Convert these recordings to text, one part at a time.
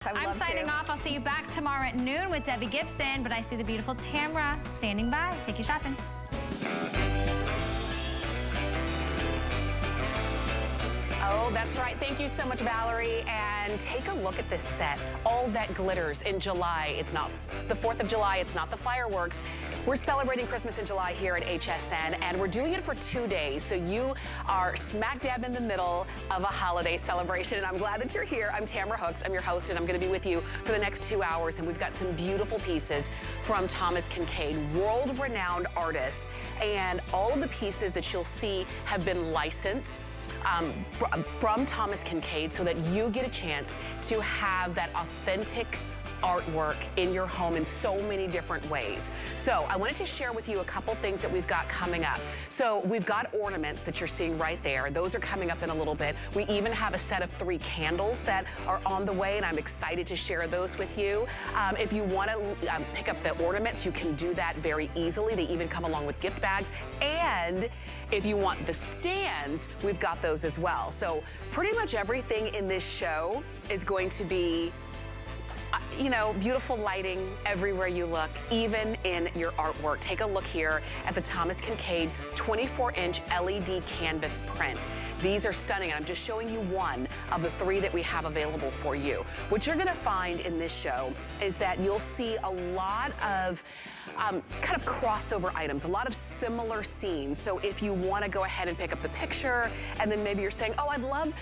I'm signing off. I'll see you back tomorrow at noon with Debbie Gibson, but I see the beautiful Tamra standing by. Take you shopping. Oh, that's right. Thank you so much, Valerie. And take a look at this set. All that glitters in July. It's not the 4th of July. It's not the fireworks. We're celebrating Christmas in July here at HSN, and we're doing it for 2 days. So you are smack dab in the middle of a holiday celebration, and I'm glad that you're here. I'm Tamra Hooks. I'm your host, and I'm going to be with you for the next 2 hours. And we've got some beautiful pieces from Thomas Kinkade, world-renowned artist. And all of the pieces that you'll see have been licensed from Thomas Kinkade so that you get a chance to have that authentic artwork in your home in so many different ways. So I wanted to share with you a couple things that we've got coming up. So we've got ornaments that you're seeing right there. Those are coming up in a little bit. We even have a set of 3 candles that are on the way, and I'm excited to share those with you. If you want to pick up the ornaments, you can do that very easily. They even come along with gift bags. And if you want the stands, we've got those as well. So pretty much everything in this show is going to be you know, beautiful lighting everywhere you look, even in your artwork. Take a look here at the Thomas Kinkade 24-inch LED canvas print. These are stunning, and I'm just showing you one of the 3 that we have available for you. What you're gonna find in this show is that you'll see a lot of kind of crossover items, a lot of similar scenes. So if you want to go ahead and pick up the picture, and then maybe you're saying, oh, I'd love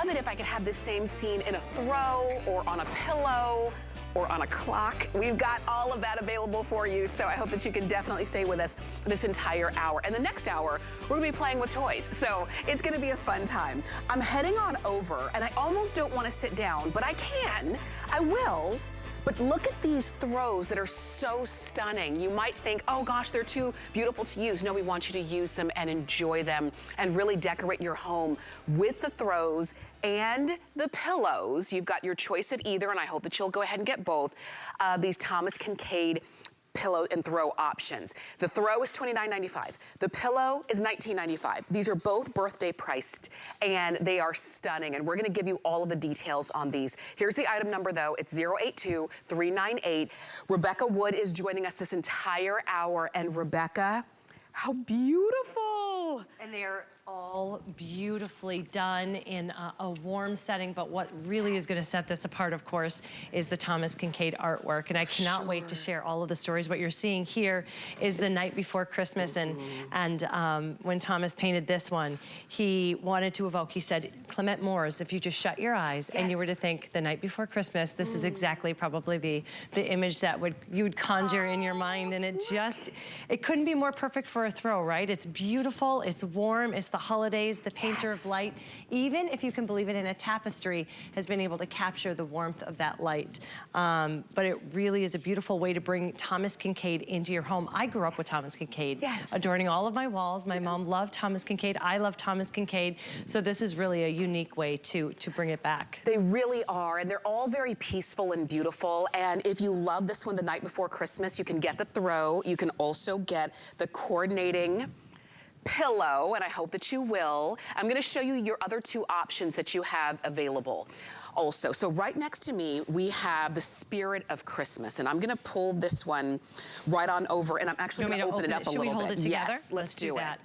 it if I could have this same scene in a throw or on a pillow or on a clock. We've got all of that available for you, so I hope that you can definitely stay with us this entire hour. And the next hour, we're gonna be playing with toys, so it's gonna be a fun time. I'm heading on over, and I almost don't want to sit down, but I can, I will. But look at these throws that are so stunning. You might think, oh gosh, they're too beautiful to use. No, we want you to use them and enjoy them and really decorate your home with the throws and the pillows. You've got your choice of either, and I hope that you'll go ahead and get both these Thomas Kinkade pillow and throw options. The throw is $29.95. The pillow is $19.95. These are both birthday priced, and they are stunning, and we're gonna give you all of the details on these. Here's the item number though, it's 082398. Rebecca Wood is joining us this entire hour, and Rebecca, how beautiful! And they are all beautifully done in a warm setting, but what really is going to set this apart, of course, is the Thomas Kinkade artwork. And I cannot wait to share all of the stories. What you're seeing here is the night before Christmas, and when Thomas painted this one, he wanted to evoke, he said, Clement Moores, if you just shut your eyes and you were to think the night before Christmas, this is exactly probably the image that you would conjure in your mind, and it couldn't be more perfect for a throw, right? It's beautiful, it's warm, it's the holidays, the painter of light, even if you can believe it, in a tapestry, has been able to capture the warmth of that light. But it really is a beautiful way to bring Thomas Kinkade into your home. I grew up with Thomas Kinkade, adorning all of my walls. My mom loved Thomas Kinkade. I love Thomas Kinkade. So this is really a unique way to bring it back. They really are, and they're all very peaceful and beautiful. And if you love this one, the night before Christmas, you can get the throw. You can also get the coordinating pillow, and I hope that you will. I'm gonna show you your other 2 options that you have available also. So right next to me, we have the Spirit of Christmas, and I'm gonna pull this one right on over, and I'm actually gonna open it up a little bit. Should we hold it together? Yes, let's do it. That.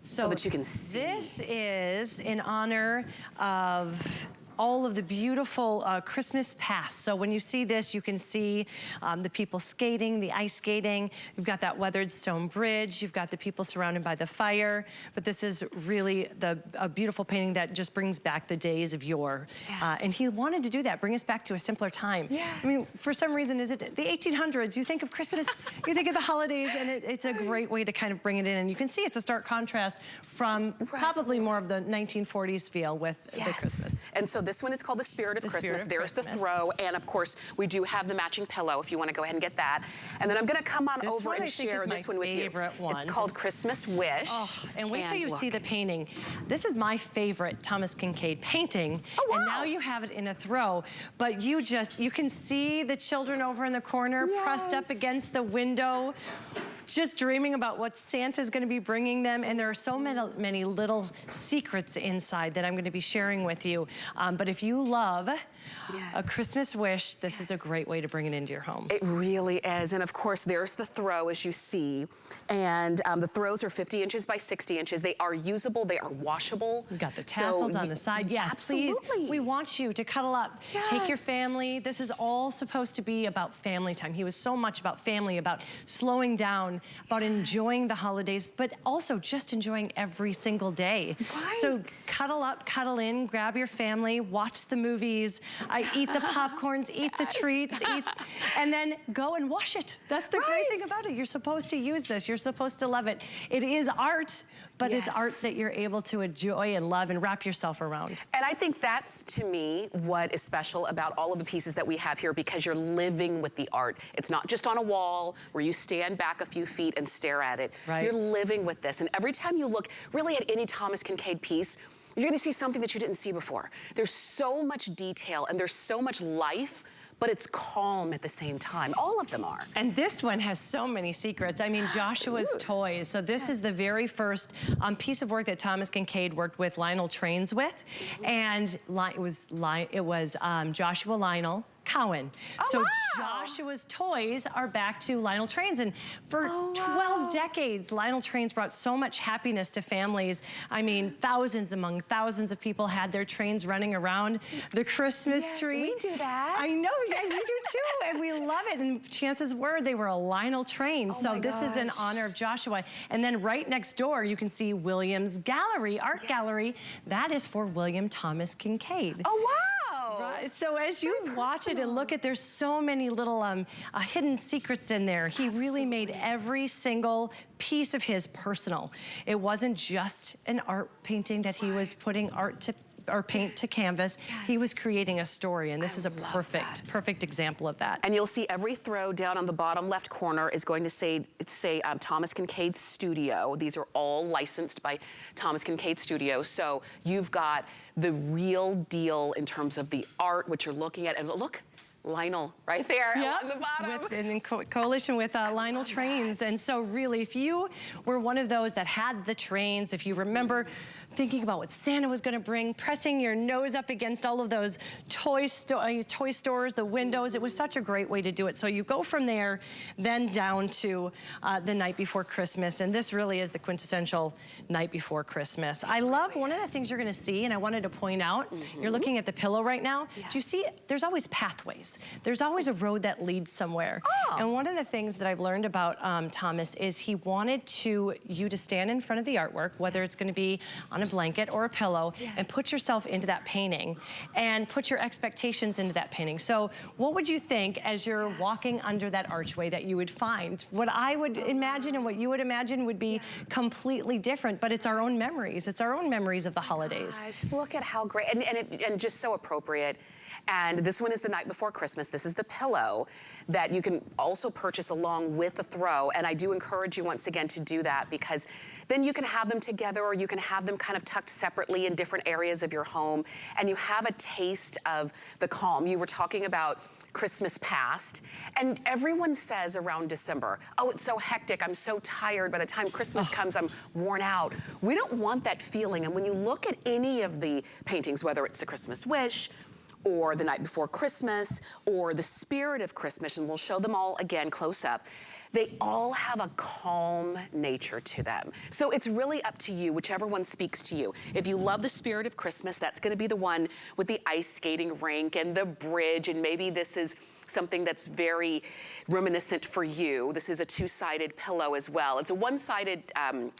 So that you can see. This is in honor of all of the beautiful Christmas paths. So when you see this, you can see the people skating, the ice skating. You've got that weathered stone bridge. You've got the people surrounded by the fire. But this is really a beautiful painting that just brings back the days of yore. And he wanted to do that, bring us back to a simpler time. I mean, for some reason, is it the 1800s? You think of Christmas, you think of the holidays, and it's a great way to kind of bring it in. And you can see it's a stark contrast from probably more of the 1940s feel with the Christmas. And so this one is called the Spirit of Christmas. There's the throw, and of course, we do have the matching pillow if you want to go ahead and get that. And then I'm going to come on over and share this one with you. It's called Christmas Wish. Oh, and wait till you see the painting. This is my favorite Thomas Kinkade painting. Oh, wow. And now you have it in a throw, but you can see the children over in the corner pressed up against the window. just dreaming about what Santa's gonna be bringing them, and there are so many little secrets inside that I'm gonna be sharing with you. But if you love a Christmas wish, this is a great way to bring it into your home. It really is. And of course, there's the throw, as you see. And the throws are 50 inches by 60 inches. They are usable, they are washable. We've got the tassels on the side. Yes, absolutely. Please, we want you to cuddle up. Yes. Take your family. This is all supposed to be about family time. He was so much about family, about slowing down, about enjoying the holidays, but also just enjoying every single day. Right. So cuddle up, cuddle in, grab your family, watch the movies, eat the popcorns, eat the treats, and then go and wash it. That's the great thing about it. You're supposed to use this. You're supposed to love it. It is art, but it's art that you're able to enjoy and love and wrap yourself around. And I think that's, to me, what is special about all of the pieces that we have here, because you're living with the art. It's not just on a wall where you stand back a few feet and stare at it. Right. You're living with this. And every time you look really at any Thomas Kinkade piece, you're gonna see something that you didn't see before. There's so much detail and there's so much life, but it's calm at the same time. All of them are. And this one has so many secrets. I mean, Joshua's toys. So this is the very first piece of work that Thomas Kinkade worked with Lionel Trains with. And it was Joshua Lionel Cowan. So Joshua's toys are back to Lionel Trains. And for 12 decades, Lionel Trains brought so much happiness to families. I mean, thousands among thousands of people had their trains running around the Christmas tree. We do that. I know, yeah, we do too, and we love it. And chances were they were a Lionel Train. So this is in honor of Joshua. And then right next door, you can see William's gallery, art gallery. That is for William Thomas Kinkade. Oh, wow. Right. So as you watch it and look at, there's so many little hidden secrets in there. He really made every single piece of his personal. It wasn't just an art painting that he was putting paint to canvas. He was creating a story, and this is a perfect example of that. And you'll see every throw down on the bottom left corner is going to say Thomas Kinkade Studio. These are all licensed by Thomas Kinkade Studio. So you've got the real deal in terms of the art, what you're looking at. And look, Lionel right there on the bottom. In coalition with Lionel Trains. And so really, if you were one of those that had the trains, if you remember thinking about what Santa was gonna bring, pressing your nose up against all of those toy stores, the windows, it was such a great way to do it. So you go from there, then down to the night before Christmas. And this really is the quintessential night before Christmas. I love one of the things you're gonna see, and I wanted to point out, you're looking at the pillow right now. Do you see, there's always pathways. There's always a road that leads somewhere. And one of the things that I've learned about Thomas is he wanted you to stand in front of the artwork, whether it's gonna be on a blanket or a pillow, and put yourself into that painting and put your expectations into that painting. So what would you think as you're walking under that archway that you would find? What I would imagine and what you would imagine would be completely different, but it's our own memories. It's our own memories of the holidays. Gosh, look at how great, and just so appropriate. And this one is the night before Christmas. This is the pillow that you can also purchase along with the throw. And I do encourage you once again to do that, because then you can have them together, or you can have them kind of tucked separately in different areas of your home, and you have a taste of the calm. You were talking about Christmas past, and everyone says around December, oh, it's so hectic, I'm so tired, by the time Christmas comes, I'm worn out. We don't want that feeling. And when you look at any of the paintings, whether it's the Christmas Wish, or the night before Christmas, or the Spirit of Christmas, and we'll show them all again close up, they all have a calm nature to them. So it's really up to you, whichever one speaks to you. If you love the Spirit of Christmas, that's gonna be the one with the ice skating rink and the bridge, and maybe this is something that's very reminiscent for you. This is a two-sided pillow as well. It's a one-sided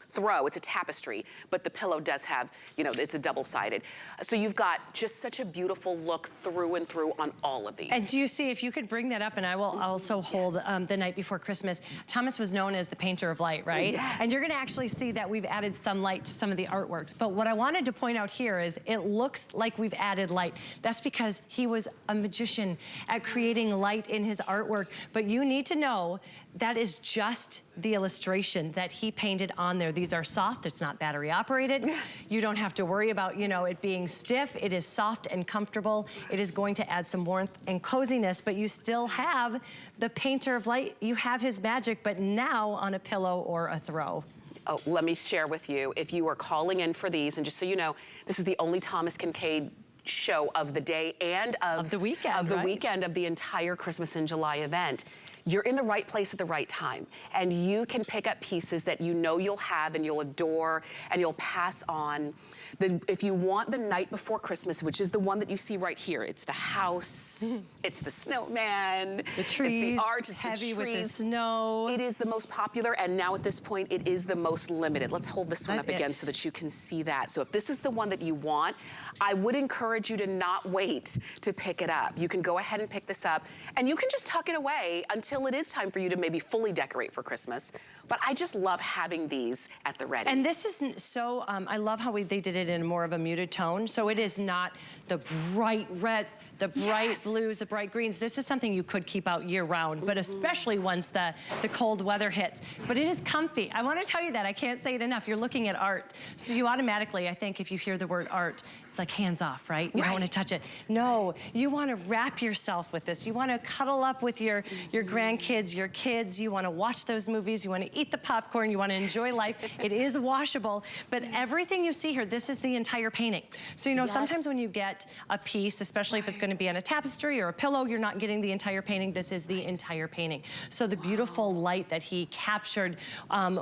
throw, it's a tapestry, but the pillow does have, you know, it's a double-sided. So you've got just such a beautiful look through and through on all of these. And do you see, if you could bring that up, and I will also hold the night before Christmas. Thomas was known as the painter of light, right? And you're gonna actually see that we've added some light to some of the artworks. But what I wanted to point out here is it looks like we've added light. That's because he was a magician at creating light in his artwork. But you need to know that is just the illustration that he painted on there. These are soft, it's not battery operated. You don't have to worry about, you know, it being stiff. It is soft and comfortable. It is going to add some warmth and coziness, but you still have the painter of light. You have his magic, but now on a pillow or a throw. Oh, let me share with you, if you are calling in for these, and just so you know, this is the only Thomas Kinkade show of the day and of the weekend, of the weekend of the entire Christmas in July event. You're in the right place at the right time, and you can pick up pieces that you know you'll have and you'll adore and you'll pass on. If you want the night before Christmas, which is the one that you see right here, it's the house, it's the snowman, the trees, it's the arch, it's heavy the trees. with the snow. It is the most popular, and now at this point, it is the most limited. Let's hold this one up again so that you can see that. So if this is the one that you want, I would encourage you to not wait to pick it up. You can go ahead and pick this up, and you can just tuck it away until it is time for you to maybe fully decorate for Christmas. But I just love having these at the ready. And this isn't so, I love how they did it in more of a muted tone. So it is not the bright red, the bright blues, the bright greens. This is something you could keep out year round, but especially once the cold weather hits. But it is comfy. I want to tell you that. I can't say it enough. You're looking at art. So you automatically, I think if you hear the word art, it's like hands off, right? You don't want to touch it. No, you want to wrap yourself with this. You want to cuddle up with your grandkids, your kids. You want to watch those movies. You want to eat the popcorn. You want to enjoy life. It is washable, but everything you see here, this is the entire painting. So, you know, sometimes when you get a piece, especially if it's going to be on a tapestry or a pillow, you're not getting the entire painting. This is the entire painting. So the beautiful light that he captured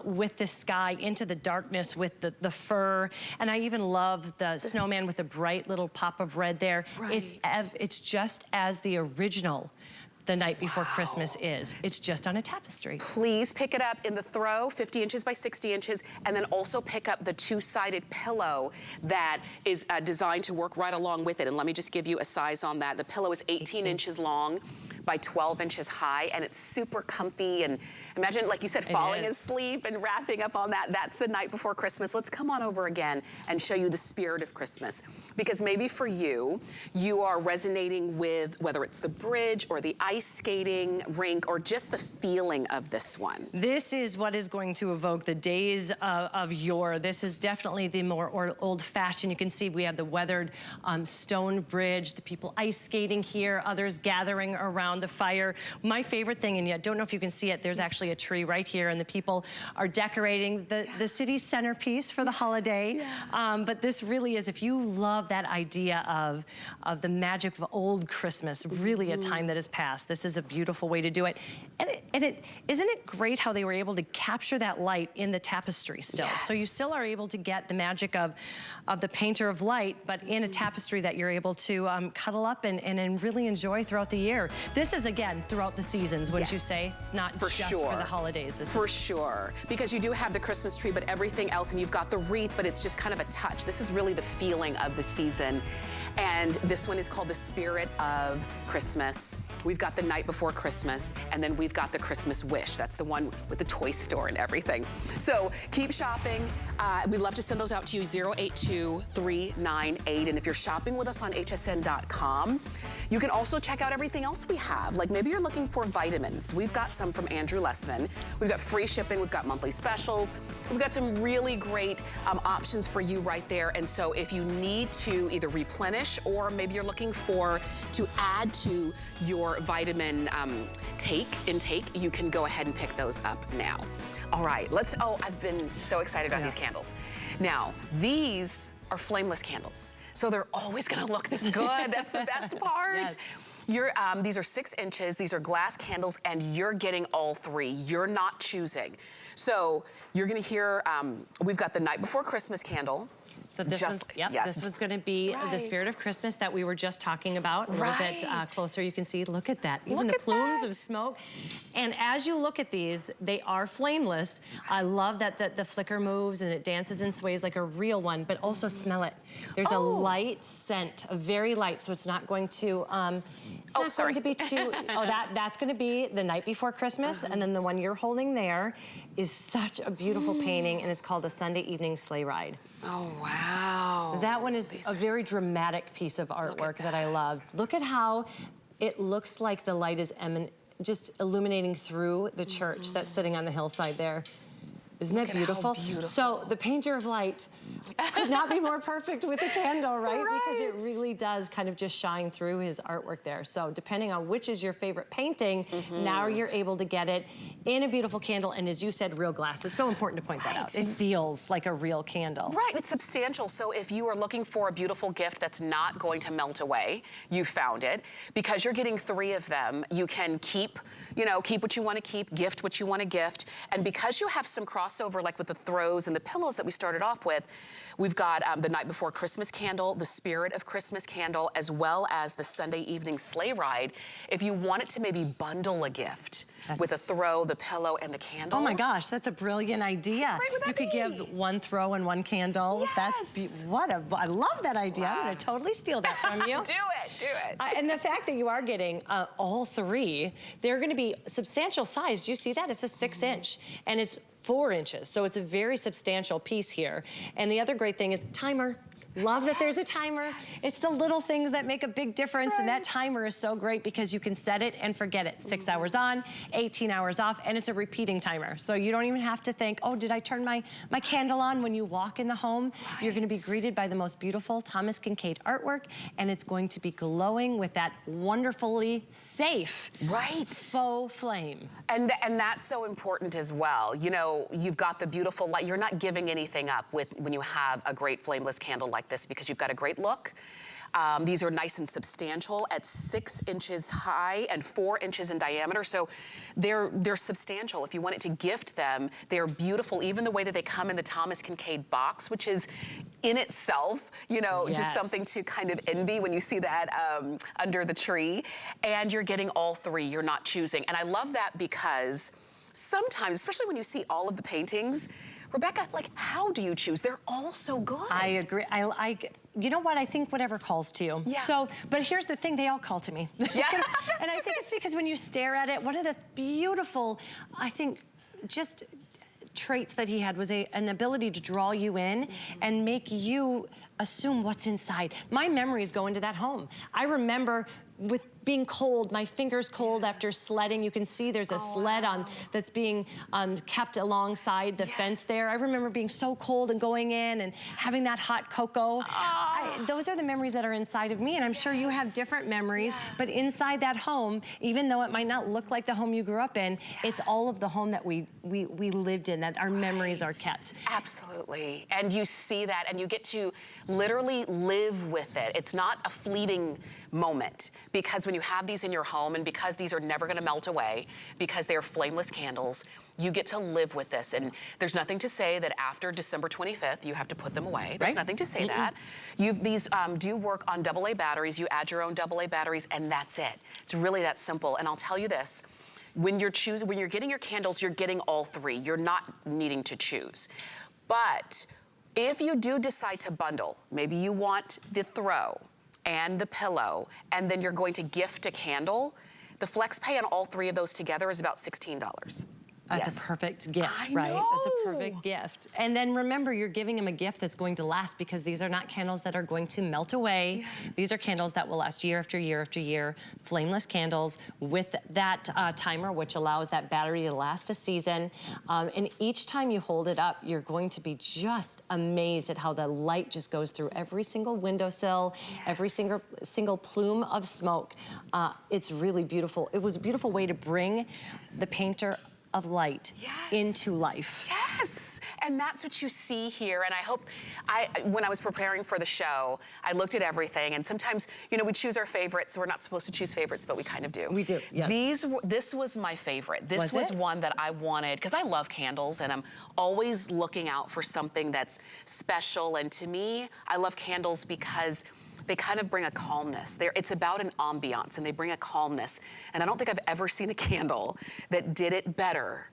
with the sky into the darkness with the fur. And I even love the snowman with the bright little pop of red there. It's just as the original The Night Before Christmas is. It's just on a tapestry. Please pick it up in the throw, 50 inches by 60 inches, and then also pick up the two-sided pillow that is designed to work right along with it. And let me just give you a size on that. The pillow is 18 inches long by 12 inches high, and it's super comfy. And imagine, like you said, falling asleep and wrapping up on that. That's The Night Before Christmas. Let's come on over again and show you the spirit of Christmas. Because maybe for you, you are resonating with whether it's the bridge or the ice skating rink or just the feeling of this one. This is what is going to evoke the days of yore. This is definitely the more old-fashioned. You can see we have the weathered stone bridge, the people ice skating here, others gathering around the fire. My favorite thing, and I don't know if you can see it, there's actually a tree right here, and the people are decorating the city's centerpiece for the holiday. But this really is, if you love that idea of the magic of old Christmas, really a time that has passed, this is a beautiful way to do it. And isn't it great how they were able to capture that light in the tapestry still? So you still are able to get the magic of the painter of light, but in a tapestry that you're able to cuddle up and really enjoy throughout the year. This is, again, throughout the seasons, wouldn't you say? It's not just for the holidays. This for sure. Because you do have the Christmas tree, but everything else, and you've got the wreath, but it's just kind of a touch. This is really the feeling of the season. And this one is called The Spirit of Christmas. We've got The Night Before Christmas, and then we've got the Christmas Wish. That's the one with the toy store and everything. So keep shopping. We'd love to send those out to you, 082398. And if you're shopping with us on hsn.com, you can also check out everything else we have. Like maybe you're looking for vitamins. We've got some from Andrew Lessman. We've got free shipping. We've got monthly specials. We've got some really great options for you right there. And so if you need to either replenish or maybe you're looking to add to your vitamin intake, you can go ahead and pick those up now. All right, I've been so excited about these candles. Now, these are flameless candles. So they're always gonna look this good. That's the best part. These are 6 inches, these are glass candles, and you're getting all 3. You're not choosing. So you're gonna hear, we've got the Night Before Christmas candle. So this this one's going to be the spirit of Christmas that we were just talking about. A little bit closer, you can see, look at that. Even the plumes of smoke. And as you look at these, they are flameless. I love that the flicker moves and it dances and sways like a real one, but also smell it. There's a light scent, a very light, so it's not going to, going to be too, that's going to be The Night Before Christmas, and then the one you're holding there is such a beautiful painting, and it's called A Sunday Evening Sleigh Ride. Oh, wow. That one is a very dramatic piece of artwork that I love. Look at how it looks like the light is just illuminating through the church that's sitting on the hillside there. Isn't it beautiful? So the painter of light could not be more perfect with a candle, right? Because it really does kind of just shine through his artwork there. So depending on which is your favorite painting, now you're able to get it in a beautiful candle. And as you said, real glass. It's so important to point that out. It feels like a real candle. Right, it's substantial. So if you are looking for a beautiful gift that's not going to melt away, you found it. Because you're getting 3 of them, you can keep, you know, keep what you want to keep, gift what you want to gift. And because you have some crossover, like with the throws and the pillows that we started off with, we've got the night before Christmas candle, the spirit of Christmas candle, as well as the Sunday evening sleigh ride. If you wanted to maybe bundle a gift with a throw, the pillow, and the candle. Oh my gosh, that's a brilliant idea. You could give 1 throw and 1 candle. Yes. I love that idea. I'm gonna totally steal that from you. Do it. And the fact that you are getting all 3, they're gonna be substantial size. Do you see that? It's a 6-inch and it's 4 inches. So it's a very substantial piece here. And the other great thing is timer. Love that there's a timer. It's the little things that make a big difference, and that timer is so great because you can set it and forget it. 6 hours on, 18 hours off, and it's a repeating timer. So you don't even have to think, oh, did I turn my candle on? When you walk in the home, you're gonna be greeted by the most beautiful Thomas Kinkade artwork, and it's going to be glowing with that wonderfully safe faux flame. And that's so important as well. You know, you've got the beautiful light. You're not giving anything up when you have a great flameless candle like this, because you've got a great look. These are nice and substantial at 6 inches high and 4 inches in diameter. So they're substantial. If you wanted to gift them, they're beautiful. Even the way that they come in the Thomas Kinkade box, which is in itself, you know, just something to kind of envy when you see that under the tree. And you're getting all 3, you're not choosing. And I love that because sometimes, especially when you see all of the paintings, Rebecca, like, how do you choose? They're all so good. I agree. You know what? I think whatever calls to you. Yeah. So, but here's the thing, they all call to me. Yeah. And I think it's because when you stare at it, one of the beautiful, I think, just traits that he had was an ability to draw you in and make you assume what's inside. My memories go into that home. I remember with being cold, my fingers cold after sledding. You can see there's a sled on that's being kept alongside the fence there. I remember being so cold and going in and having that hot cocoa. Those are the memories that are inside of me, and I'm sure you have different memories, but inside that home, even though it might not look like the home you grew up in, it's all of the home that we lived in, that our memories are kept. Absolutely. And you see that, and you get to literally live with it. It's not a fleeting moment, because when you have these in your home, and because these are never gonna melt away, because they're flameless candles, you get to live with this. And there's nothing to say that after December 25th, you have to put them away. There's nothing to say that. These do work on AA batteries. You add your own AA batteries, and that's it. It's really that simple. And I'll tell you this, when you're getting your candles, you're getting all 3. You're not needing to choose. But if you do decide to bundle, maybe you want the throw and the pillow, and then you're going to gift a candle, the flex pay on all 3 of those together is about $16. That's a perfect gift, I right? know. That's a perfect gift. And then remember, you're giving him a gift that's going to last, because these are not candles that are going to melt away. These are candles that will last year after year after year. Flameless candles with that timer, which allows that battery to last a season. And each time you hold it up, you're going to be just amazed at how the light just goes through every single windowsill, every single plume of smoke. It's really beautiful. It was a beautiful way to bring the painter of light into life. Yes, and that's what you see here. And I hope, when I was preparing for the show, I looked at everything, and sometimes, you know, we choose our favorites. We're not supposed to choose favorites, but we kind of do. We do, yes. This was my favorite. This was one that I wanted, because I love candles, and I'm always looking out for something that's special. And to me, I love candles because they kind of bring a calmness. It's about an ambiance, and they bring a calmness. And I don't think I've ever seen a candle that did it better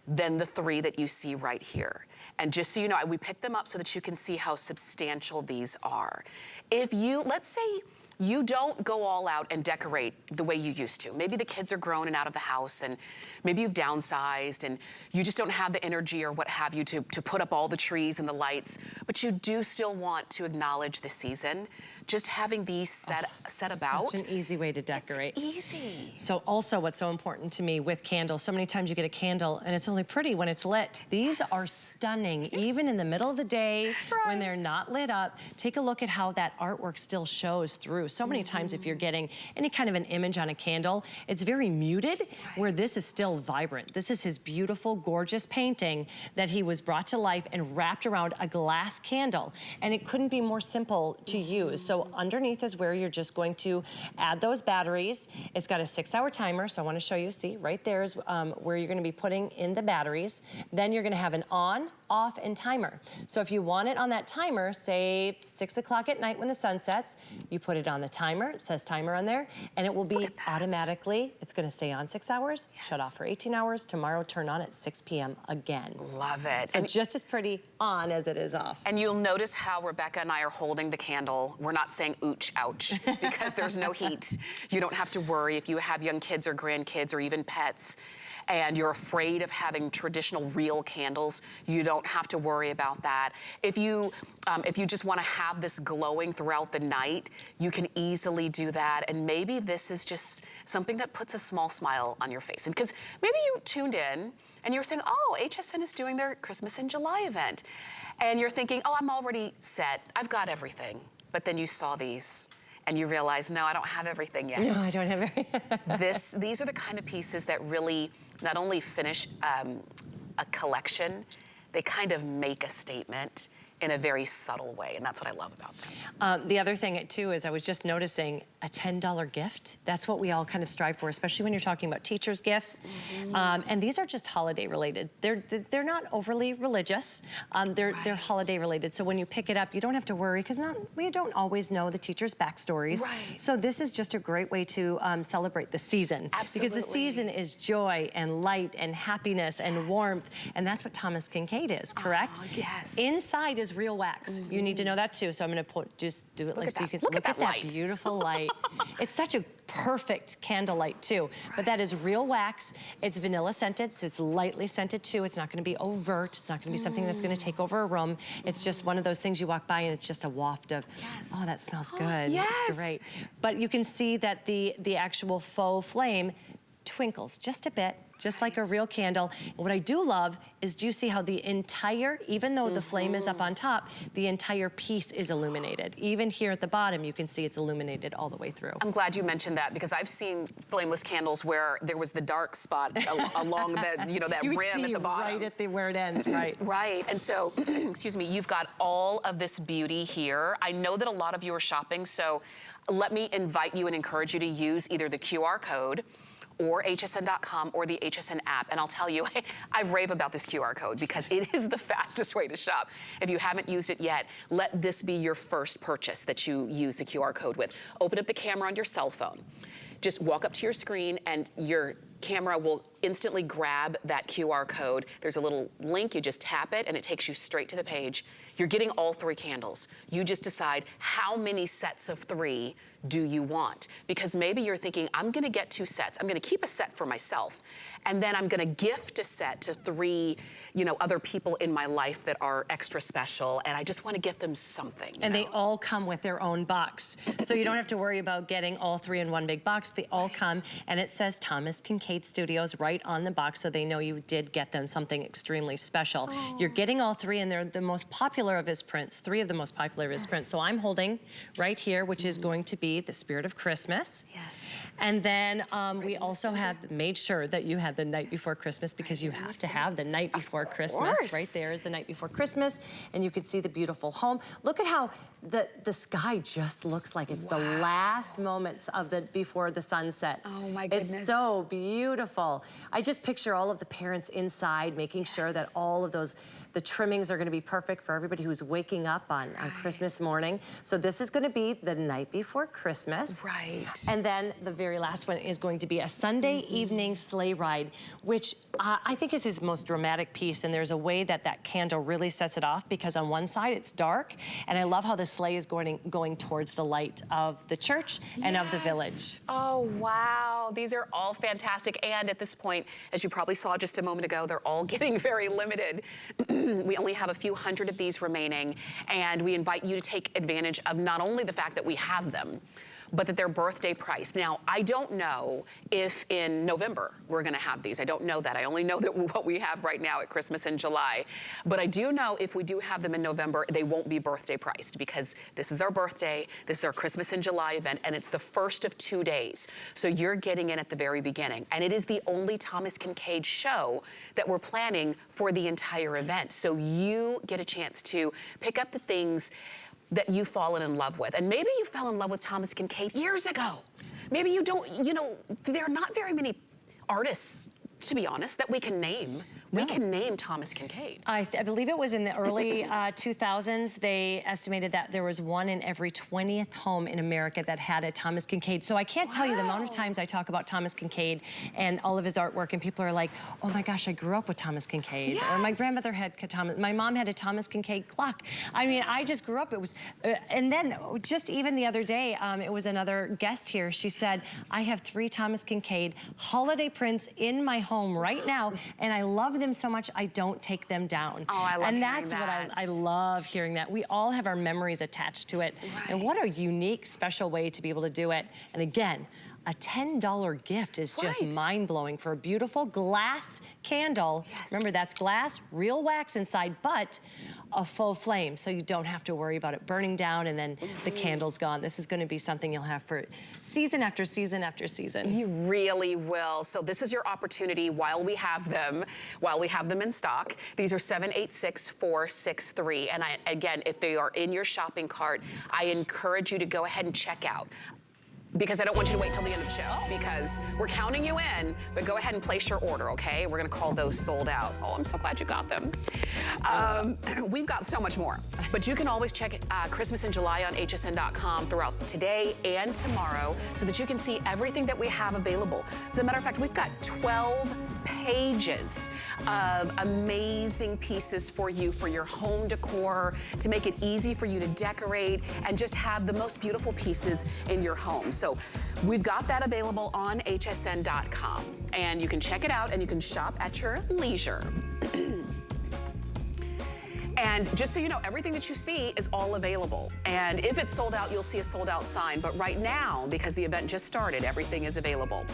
than the 3 that you see right here. And just so you know, we picked them up so that you can see how substantial these are. If you, let's say you don't go all out and decorate the way you used to. Maybe the kids are grown and out of the house, and maybe you've downsized and you just don't have the energy or what have you to put up all the trees and the lights, but you do still want to acknowledge the season. Just having these set about. Such an easy way to decorate. It's easy. So also what's so important to me with candles, so many times you get a candle and it's only pretty when it's lit. These are stunning, even in the middle of the day when they're not lit up. Take a look at how that artwork still shows through. So many times if you're getting any kind of an image on a candle, it's very muted, where this is still vibrant. This is his beautiful, gorgeous painting that he was brought to life and wrapped around a glass candle. And it couldn't be more simple to use. So underneath is where you're just going to add those batteries. It's got a 6-hour timer, so I want to show you. See, right there is where you're going to be putting in the batteries. Then you're going to have an on, off, and timer. So if you want it on that timer, say 6 o'clock at night when the sun sets, you put it on the timer. It says timer on there, and it will be automatically, it's going to stay on 6 hours, shut off for 18 hours. Tomorrow, turn on at 6 p.m. again. Love it. So just as pretty on as it is off. And you'll notice how Rebecca and I are holding the candle. We're not saying ooch, ouch, because there's no heat. You don't have to worry if you have young kids or grandkids or even pets and you're afraid of having traditional real candles. You don't have to worry about that. If you just want to have this glowing throughout the night, you can easily do that. And maybe this is just something that puts a small smile on your face. And because maybe you tuned in and you're saying, oh, HSN is doing their Christmas in July event. And you're thinking, oh, I'm already set. I've got everything. But then you saw these and you realize, no, I don't have everything yet. No, I don't have everything. These are the kind of pieces that really not only finish a collection, they kind of make a statement in a very subtle way, and that's what I love about them. The other thing, too, is I was just noticing a $10 gift. That's what we all kind of strive for, especially when you're talking about teachers' gifts. And these are just holiday-related. They're not overly religious. They're holiday-related. So when you pick it up, you don't have to worry, because we don't always know the teachers' backstories. So this is just a great way to celebrate the season. Absolutely. Because the season is joy and light and happiness and warmth, and that's what Thomas Kinkade is, correct? Yes. Inside is real wax. You need to know that too. So I'm going to just do it like so you can look at that beautiful light. It's such a perfect candlelight too. But that is real wax. It's vanilla scented, so it's lightly scented too. It's not going to be overt. It's not going to be something that's going to take over a room. It's just one of those things you walk by and it's just a waft of, oh, that smells good. That's great. But you can see that the actual faux flame twinkles just a bit, just like a real candle. And what I do love is, do you see how the entire, even though the flame is up on top, the entire piece is illuminated. Even here at the bottom, you can see it's illuminated all the way through. I'm glad you mentioned that, because I've seen flameless candles where there was the dark spot along the, you know, that rim at the bottom. Right at where it ends, right. Right, and so, excuse me, you've got all of this beauty here. I know that a lot of you are shopping, so let me invite you and encourage you to use either the QR code or hsn.com or the HSN app. And I'll tell you, I rave about this QR code because it is the fastest way to shop. If you haven't used it yet, let this be your first purchase that you use the QR code with. Open up the camera on your cell phone. Just walk up to your screen and your camera will instantly grab that QR code. There's a little link, you just tap it and it takes you straight to the page. You're getting all 3 candles. You just decide how many sets of 3 do you want? Because maybe you're thinking, I'm gonna get 2 sets. I'm gonna keep a set for myself, and then I'm gonna gift a set to 3, you know, other people in my life that are extra special, and I just wanna gift them something. And they all come with their own box. So you don't have to worry about getting all 3 in one big box. They all come, and it says Thomas Kinkade Studios right on the box, so they know you did get them something extremely special. You're getting all 3, and they're the most popular of his prints, 3 of the most popular of his prints. So I'm holding right here, which is going to be the Spirit of Christmas. And then we also have made sure that you had the Night Before Christmas, because you have to have the Night Before Christmas. Right there is the Night Before Christmas, and you can see the beautiful home. Look at how the sky just looks like it's the last moments of before the sun sets. Oh my goodness. It's so beautiful. beautiful. I just picture all of the parents inside making sure that all of those, the trimmings are gonna be perfect for everybody who's waking up on Christmas morning. So this is gonna be the night before Christmas. Right. And then the very last one is going to be a Sunday evening sleigh ride, which I think is his most dramatic piece. And there's a way that that candle really sets it off, because on one side it's dark, and I love how the sleigh is going towards the light of the church and of the village. Oh, wow. These are all fantastic. And at this point, as you probably saw just a moment ago, they're all getting very limited. We only have a few hundred of these remaining, and we invite you to take advantage of not only the fact that we have them, but that they're birthday priced. Now, I don't know if in November we're gonna have these. I don't know that. I only know that what we have right now at Christmas in July. But I do know if we do have them in November, they won't be birthday priced, because this is our birthday, this is our Christmas in July event, and it's the first of 2 days. So you're getting in at the very beginning. And it is the only Thomas Kinkade show that we're planning for the entire event. So you get a chance to pick up the things that you've fallen in love with. And maybe you fell in love with Thomas Kinkade years ago. Maybe you don't, you know, there are not very many artists, to be honest, that we can name. We can name Thomas Kinkade. I believe it was in the early 2000s, they estimated that there was 1 in every 20th home in America that had a Thomas Kinkade. So I can't tell you the amount of times I talk about Thomas Kinkade and all of his artwork, and people are like, oh my gosh, I grew up with Thomas Kinkade. Yes. Or my grandmother had Thomas, my mom had a Thomas Kinkade clock. I mean, I just grew up, it was, and then just even the other day, it was another guest here, she said, I have 3 Thomas Kinkade holiday prints in my home right now, and I love them so much I don't take them down. Oh, I love and hearing that's that. what I love hearing that. We all have our memories attached to it. Right. And what a unique, special way to be able to do it. And again, a $10 gift is just mind-blowing for a beautiful glass candle. Yes. Remember, that's glass, real wax inside, but a faux flame, so you don't have to worry about it burning down and then the candle's gone. This is gonna be something you'll have for season after season after season. You really will. So this is your opportunity while we have them in stock. These are 786463. And again, if they are in your shopping cart, I encourage you to go ahead and check out, because I don't want you to wait till the end of the show, because we're counting you in, but go ahead and place your order, okay? We're gonna call those sold out. Oh, I'm so glad you got them. We've got so much more, but you can always check Christmas in July on hsn.com throughout today and tomorrow, so that you can see everything that we have available. As a matter of fact, we've got 12 pages of amazing pieces for you, for your home decor, to make it easy for you to decorate and just have the most beautiful pieces in your home. So we've got that available on hsn.com, and you can check it out and you can shop at your leisure. And just so you know, everything that you see is all available. And if it's sold out, you'll see a sold out sign. But right now, because the event just started, everything is available.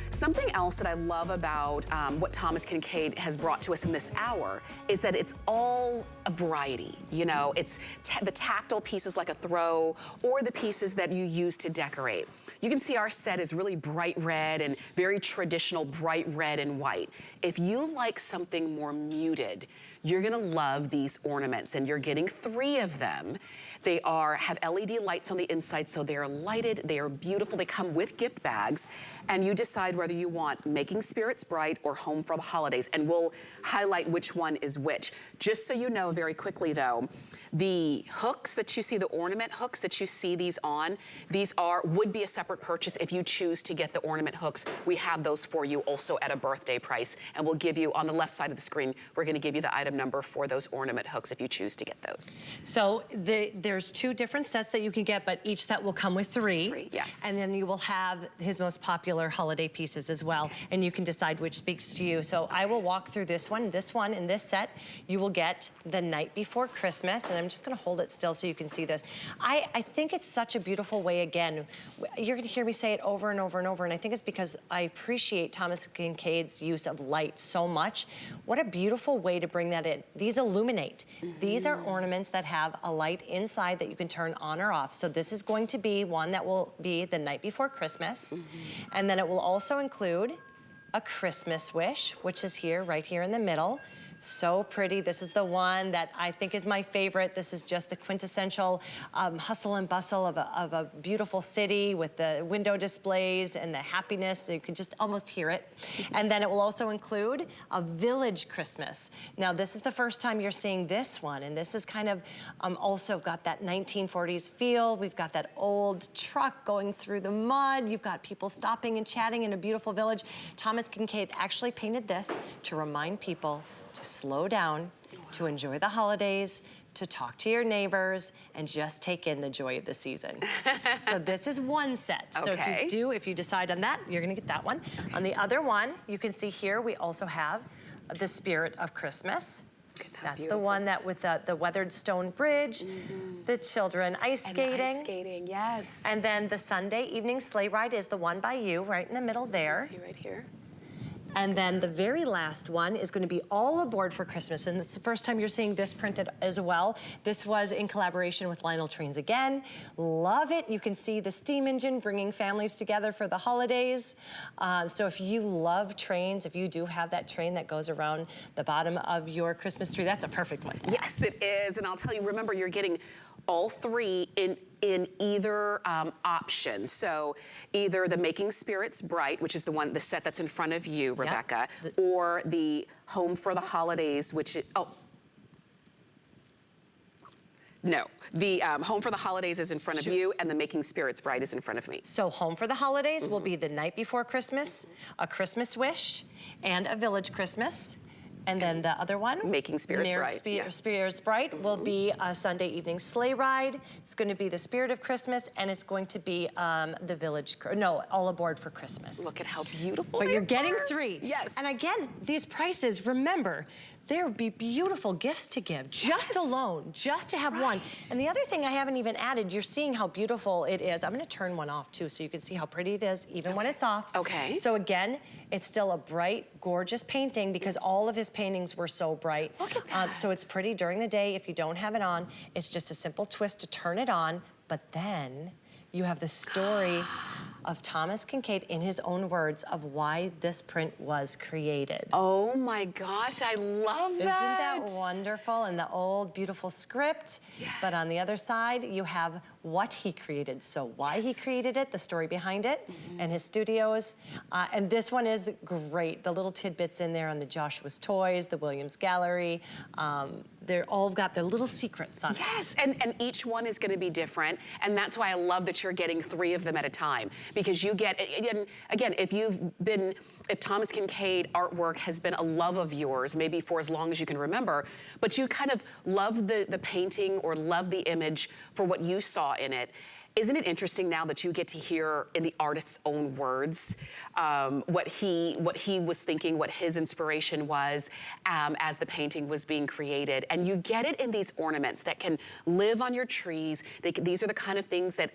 Something else that I love about what Thomas Kinkade has brought to us in this hour is that it's all a variety. You know, it's the tactile pieces like a throw, or the pieces that you use to decorate. You can see our set is really bright red and very traditional bright red and white. If you like something more muted, you're gonna love these ornaments, and you're getting 3 of them. They have LED lights on the inside, so they are lighted, they are beautiful, they come with gift bags, and you decide whether you want Making Spirits Bright or Home for the Holidays, and we'll highlight which one is which. Just so you know very quickly though, the hooks that you see, the ornament hooks that you see these on, these would be a separate purchase if you choose to get the ornament hooks. We have those for you also at a birthday price, and we'll give you, on the left side of the screen, we're gonna give you the item number for those ornament hooks if you choose to get those. So there's 2 different sets that you can get, but each set will come with 3. 3, yes. And then you will have his most popular holiday pieces as well, and you can decide which speaks to you. So I will walk through this one, in this set, you will get the night before Christmas, and I'm just gonna hold it still so you can see this. I think it's such a beautiful way, again, you're gonna hear me say it over and over and over, and I think it's because I appreciate Thomas Kinkade's use of light so much. What a beautiful way to bring that in. These illuminate. These are ornaments that have a light inside that you can turn on or off. So this is going to be one that will be the night before Christmas. And then it will also include a Christmas wish, which is here, right here in the middle. So pretty. This is the one that I think is my favorite. This is just the quintessential hustle and bustle of a beautiful city with the window displays and the happiness. You can just almost hear it. And then it will also include a village Christmas. Now, this is the first time you're seeing this one, and this is kind of also got that 1940s feel. We've got that old truck going through the mud. You've got people stopping and chatting in a beautiful village. Thomas Kinkade actually painted this to remind people to slow down, to enjoy the holidays, to talk to your neighbors, and just take in the joy of the season. So this is one set. So if you decide on that, you're gonna get that one. On the other one, you can see here, we also have the Spirit of Christmas. That's beautiful. The one that with the weathered stone bridge, the children ice skating. And ice skating, yes. And then the Sunday evening sleigh ride is the one by you, right in the middle there. See right here. And then the very last one is going to be all aboard for Christmas. And it's the first time you're seeing this printed as well. This was in collaboration with Lionel Trains again. Love it. You can see the steam engine bringing families together for the holidays. So if you love trains, if you do have that train that goes around the bottom of your Christmas tree, that's a perfect one. Yes, it is. And I'll tell you, remember, you're getting all three in either option. So either the Making Spirits Bright, which is the set that's in front of you, Rebecca, or the Home for the Holidays, which is, the Home for the Holidays is in front of you, and the Making Spirits Bright is in front of me. So Home for the Holidays will be the night before Christmas, a Christmas Wish, and a Village Christmas. And then the other one, Making Spirits Bright. Spirits Bright will be a Sunday evening sleigh ride. It's going to be the Spirit of Christmas, and it's going to be the Village, all aboard for Christmas. Look at how beautiful But you're getting three. Yes. And again, these prices, remember, there would be beautiful gifts to give, just alone, just to have one. And the other thing I haven't even added, you're seeing how beautiful it is. I'm gonna turn one off too, so you can see how pretty it is, even when it's off. Okay. So again, it's still a bright, gorgeous painting because all of his paintings were so bright. Look at that. So it's pretty during the day. If you don't have it on, it's just a simple twist to turn it on, but then you have the story of Thomas Kinkade in his own words of why this print was created. Oh my gosh, I love that. Isn't that wonderful? And the old beautiful script. Yes. But on the other side, you have what he created. So why he created it, the story behind it, and his studios. And this one is great. The little tidbits in there on the Joshua's Toys, the Williams Gallery. They're all got their little secrets on it. Yes, and each one is gonna be different. And that's why I love that you're getting 3 of them at a time. Because you get, again, if Thomas Kinkade artwork has been a love of yours, maybe for as long as you can remember, but you kind of love the painting or love the image for what you saw in it. Isn't it interesting now that you get to hear in the artist's own words what he was thinking, what his inspiration was as the painting was being created? And you get it in these ornaments that can live on your trees. These are the kind of things that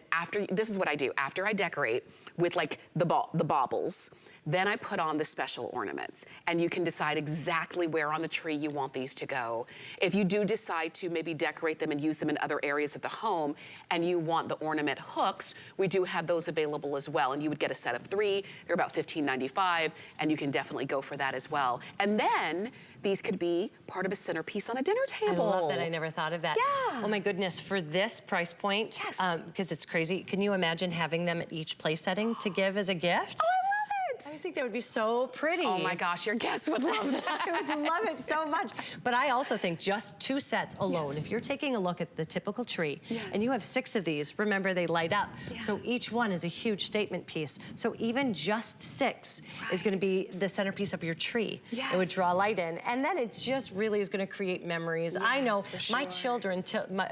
this is what I do. After I decorate with like the baubles, then I put on the special ornaments. And you can decide exactly where on the tree you want these to go. If you do decide to maybe decorate them and use them in other areas of the home, and you want the ornament hooks, we do have those available as well. And you would get a set of 3. They're about $15.95, and you can definitely go for that as well. And then these could be part of a centerpiece on a dinner table. I love that. I never thought of that. Yeah. Oh my goodness, for this price point, because it's crazy, can you imagine having them at each place setting to give as a gift? Oh, I love it. I think that would be so pretty. Oh my gosh, your guests would love that. I would love it so much. But I also think just 2 sets alone, if you're taking a look at the typical tree, and you have 6 of these, remember they light up. So each one is a huge statement piece. So even just 6 is gonna be the centerpiece of your tree. It would draw light in. And then it just really is gonna create memories. I know my children,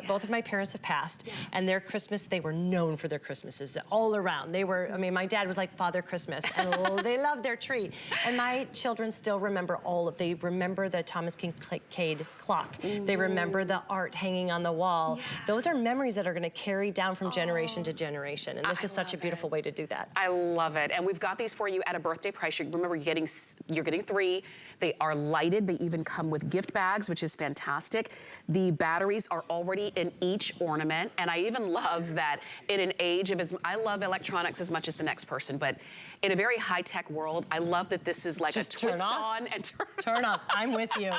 both of my parents have passed, and their Christmas, they were known for their Christmases all around. They were, I mean, my dad was like Father Christmas, and they loved their tree. And my children still remember they remember the Thomas Kinkade clock. They remember the art hanging on the wall. Those are memories that are gonna carry down from generation to generation. And this is such a beautiful way to do that. I love it. And we've got these for you at a birthday price. Remember, you're getting 3. They are lighted. They even come with gift bags, which is fantastic. The batteries are already in each ornament. And I even love that in an age of, I love electronics as much as the next person, but in a very high-tech world, I love that this is like just a twist turn off. on and turn off. I'm with you.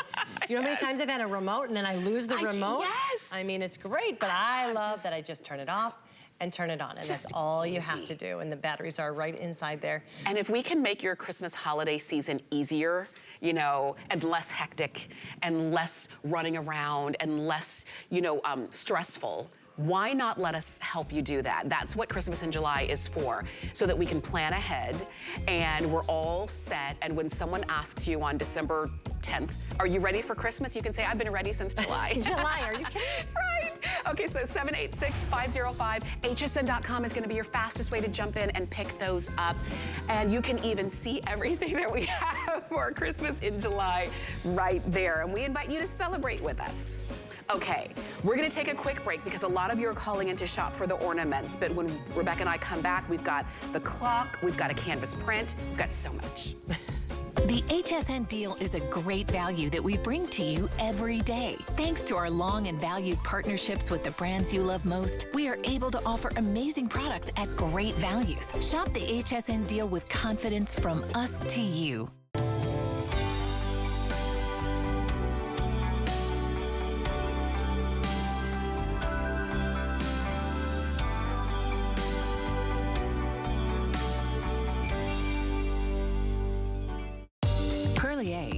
You know how many times I've had a remote and then I lose the remote? Yes. I mean, it's great, but I love that I just turn it off and turn it on, and that's all you have to do, and the batteries are right inside there. And if we can make your Christmas holiday season easier, you know, and less hectic, and less running around, and less, you know, stressful, why not let us help you do that? That's what Christmas in July is for, so that we can plan ahead and we're all set. And when someone asks you on December 10th, are you ready for Christmas? You can say, I've been ready since July. July, are you kidding? Right. Okay, so 786-505. HSN.com is gonna be your fastest way to jump in and pick those up. And you can even see everything that we have for Christmas in July right there. And we invite you to celebrate with us. Okay, we're gonna take a quick break because a lot of you are calling in to shop for the ornaments, but when Rebecca and I come back, we've got the clock, we've got a canvas print, we've got so much. The HSN deal is a great value that we bring to you every day. Thanks to our long and valued partnerships with the brands you love most, we are able to offer amazing products at great values. Shop the HSN deal with confidence from us to you.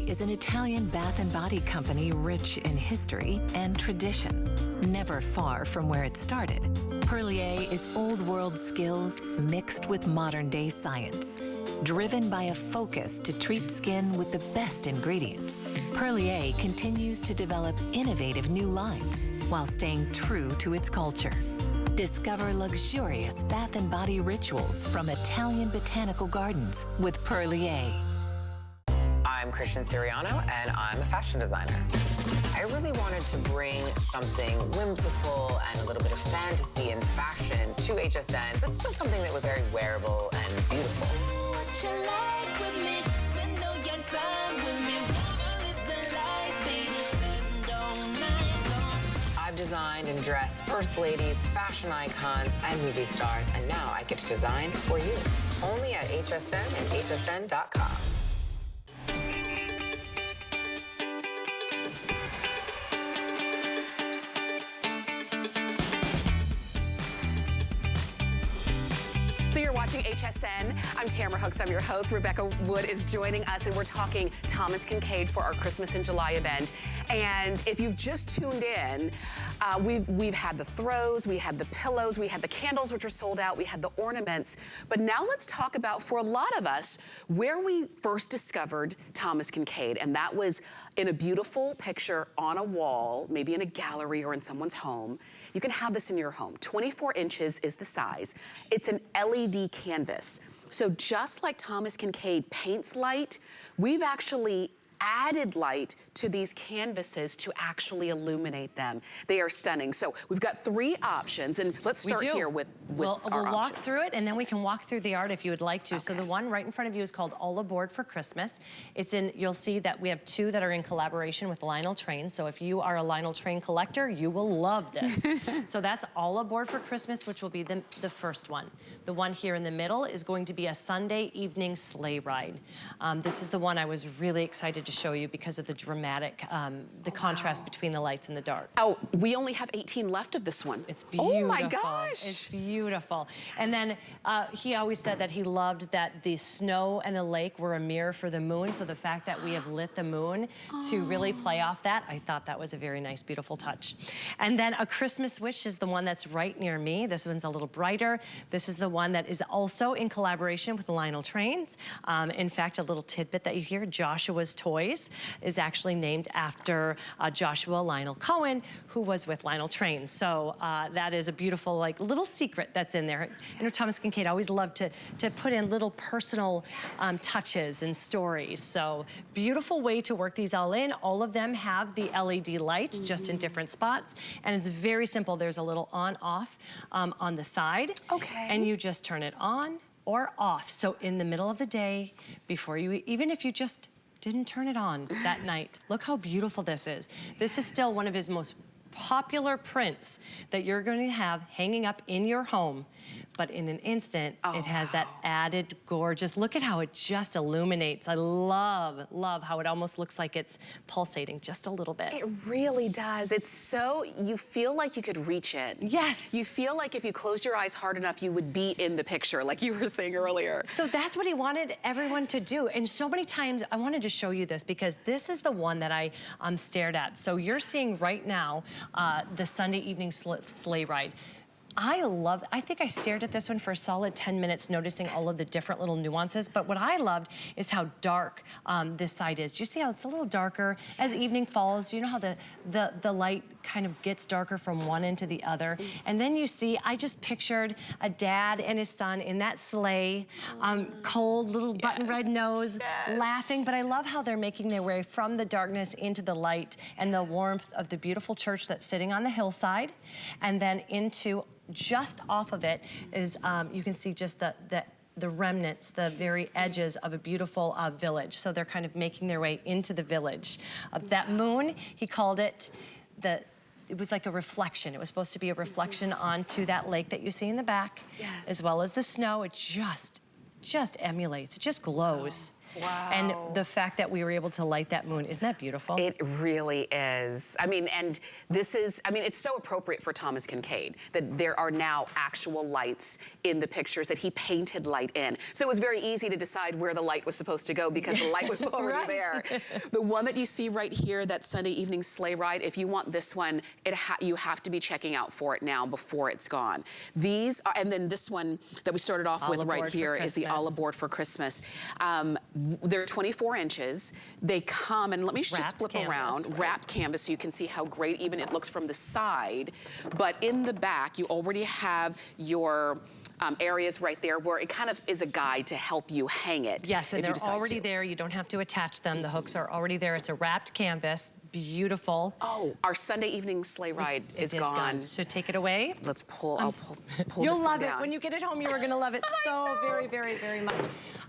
Is an Italian bath and body company rich in history and tradition, never far from where it started. Perlier is old world skills mixed with modern day science, driven by a focus to treat skin with the best ingredients. Perlier continues to develop innovative new lines while staying true to its culture. Discover luxurious bath and body rituals from Italian botanical gardens with Perlier. I'm Christian Siriano, and I'm a fashion designer. I really wanted to bring something whimsical and a little bit of fantasy and fashion to HSN, but still something that was very wearable and beautiful. I've designed and dressed first ladies, fashion icons, and movie stars, and now I get to design for you. Only at HSN and hsn.com. So you're watching HSN. I'm Tamara Hooks, I'm your host. Rebecca Wood is joining us, and we're talking Thomas Kinkade for our Christmas in July event. And if you've just tuned in, we've had the throws, we had the pillows, we had the candles, which are sold out, we had the ornaments. But now let's talk about, for a lot of us, where we first discovered Thomas Kinkade. And that was in a beautiful picture on a wall, maybe in a gallery or in someone's home. You can have this in your home. 24 inches is the size. It's an LED canvas. So just like Thomas Kinkade paints light, we've actually added light to these canvases to actually illuminate them. They are stunning. So we've got 3 options, and let's start here with we'll our walk options. through it, and then we can walk through the art if you would like to. Okay. So the one right in front of you is called All Aboard for Christmas. It's in, you'll see that we have 2 that are in collaboration with Lionel Train. So if you are a Lionel Train collector, you will love this. So that's All Aboard for Christmas, which will be the first one. The one here in the middle is going to be a Sunday evening sleigh ride. This is the one I was really excited to show you because of the dramatic, the contrast between the lights and the dark. Oh, we only have 18 left of this one. It's beautiful. Oh my gosh. It's beautiful. Yes. And then he always said that he loved that the snow and the lake were a mirror for the moon. So the fact that we have lit the moon to really play off that, I thought that was a very nice, beautiful touch. And then A Christmas Wish is the one that's right near me. This one's a little brighter. This is the one that is also in collaboration with Lionel Trains. In fact, a little tidbit that you hear, Joshua's Toys is actually named after Joshua Lionel Cohen, who was with Lionel Trains. So that is a beautiful, like, little secret that's in there. You know, Thomas Kinkade always loved to put in little personal touches and stories. So beautiful way to work these all in. All of them have the LED lights, just in different spots. And it's very simple. There's a little on-off on the side. Okay. And you just turn it on or off. So in the middle of the day, before you, even if you just didn't turn it on that night. Look how beautiful this is. This is still one of his most popular prints that you're going to have hanging up in your home, but in an instant, it has that added gorgeous, look at how it just illuminates. I love, love how it almost looks like it's pulsating just a little bit. It really does. It's so, you feel like you could reach in. Yes. You feel like if you closed your eyes hard enough, you would be in the picture, like you were saying earlier. So that's what he wanted everyone to do. And so many times, I wanted to show you this because this is the one that I stared at. So you're seeing right now the Sunday evening sleigh ride. I think I stared at this one for a solid 10 minutes, noticing all of the different little nuances. But what I loved is how dark this side is. Do you see how it's a little darker as evening falls? You know how the light kind of gets darker from one end to the other. And then you see, I just pictured a dad and his son in that sleigh, cold little button red nose, laughing. But I love how they're making their way from the darkness into the light and the warmth of the beautiful church that's sitting on the hillside, and then into just off of it is, you can see just the remnants, the very edges of a beautiful village. So they're kind of making their way into the village. That moon, he called it, it was like a reflection. It was supposed to be a reflection onto that lake that you see in the back, as well as the snow. It just emulates, it just glows. Wow. And the fact that we were able to light that moon, isn't that beautiful? It really is. I mean, and this is, I mean, it's so appropriate for Thomas Kinkade that there are now actual lights in the pictures that he painted light in. So it was very easy to decide where the light was supposed to go because the light was already there. The one that you see right here, that Sunday evening sleigh ride, if you want this one, you have to be checking out for it now before it's gone. These are, and then this one that we started off with right here is the All Aboard for Christmas. They're 24 inches. They come, and let me just flip around, wrapped canvas, so you can see how great even it looks from the side. But in the back, you already have your areas right there where it kind of is a guide to help you hang it. Yes, and they're already there. You don't have to attach them. The hooks are already there. It's a wrapped canvas. Beautiful. Oh, our Sunday evening sleigh ride is gone. So take it away. Let's pull, I'll pull this one down. You'll love it. When you get it home, you are gonna love it so very, very, very much.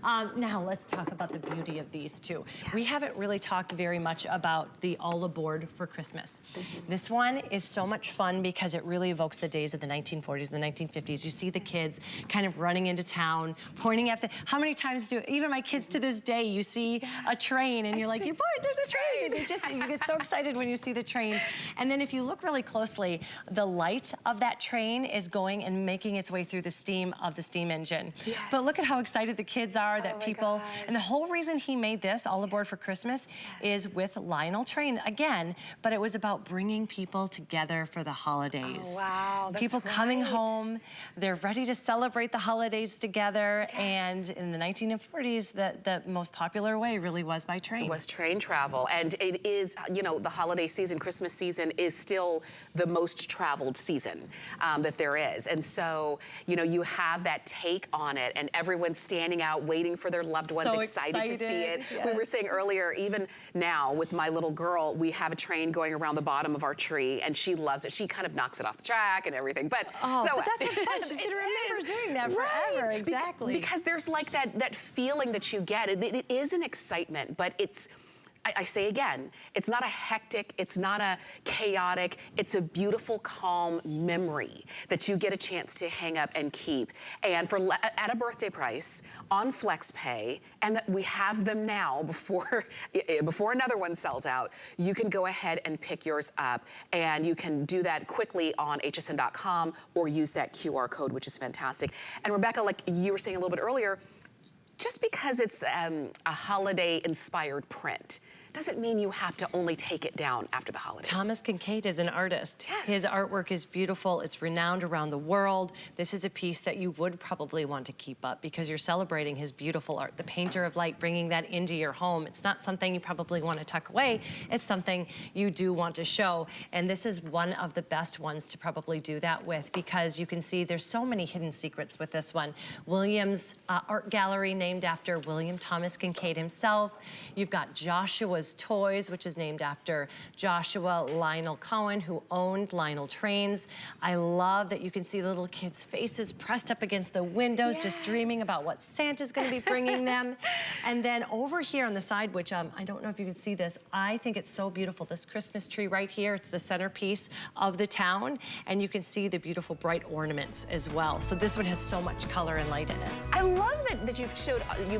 Now let's talk about the beauty of these two. We haven't really talked very much about the All Aboard for Christmas. This one is so much fun because it really evokes the days of the 1940s and the 1950s. You see the kids kind of running into town, pointing at how many times do, even my kids to this day, you see a train and you're like, there's a train. You get so excited when you see the train. And then if you look really closely, the light of that train is going and making its way through the steam of the steam engine. But look at how excited the kids are that people, and the whole reason he made this All Aboard for Christmas is with Lionel Train again, but it was about bringing people together for the holidays. Oh, wow, that's people coming home, they're ready to celebrate the holidays together, and in the 1940s, the most popular way really was by train. It was train travel, and it is, you know, the holiday season, Christmas season is still the most traveled season that there is, and so, you know, you have that take on it, and everyone's standing out, waiting for their loved ones, so excited to see it. We were saying earlier, even now with my little girl, we have a train going around the bottom of our tree, and she loves it. She kind of knocks it off the track and everything. But but that's what's fun. She's gonna remember doing that forever. Exactly. Because there's like that feeling that you get. It is an excitement, but it's, I say again, it's not a hectic, it's not a chaotic, it's a beautiful, calm memory that you get a chance to hang up and keep. And at a birthday price on FlexPay, and that we have them now before another one sells out, you can go ahead and pick yours up. And you can do that quickly on hsn.com or use that QR code, which is fantastic. And Rebecca, like you were saying a little bit earlier, just because it's a holiday-inspired print doesn't mean you have to only take it down after the holidays. Thomas Kinkade is an artist. His artwork is beautiful. It's renowned around the world. This is a piece that you would probably want to keep up because you're celebrating his beautiful art. The painter of light, bringing that into your home. It's not something you probably want to tuck away. It's something you do want to show. And this is one of the best ones to probably do that with because you can see there's so many hidden secrets with this one. William's art gallery named after William Thomas Kinkade himself. You've got Joshua's Joshua's Toys, which is named after Joshua Lionel Cohen, who owned Lionel Trains. I love that you can see the little kids' faces pressed up against the windows, just dreaming about what Santa's gonna be bringing them. And then over here on the side, which I don't know if you can see this, I think it's so beautiful. This Christmas tree right here, it's the centerpiece of the town, and you can see the beautiful bright ornaments as well. So this one has so much color and light in it. I love that you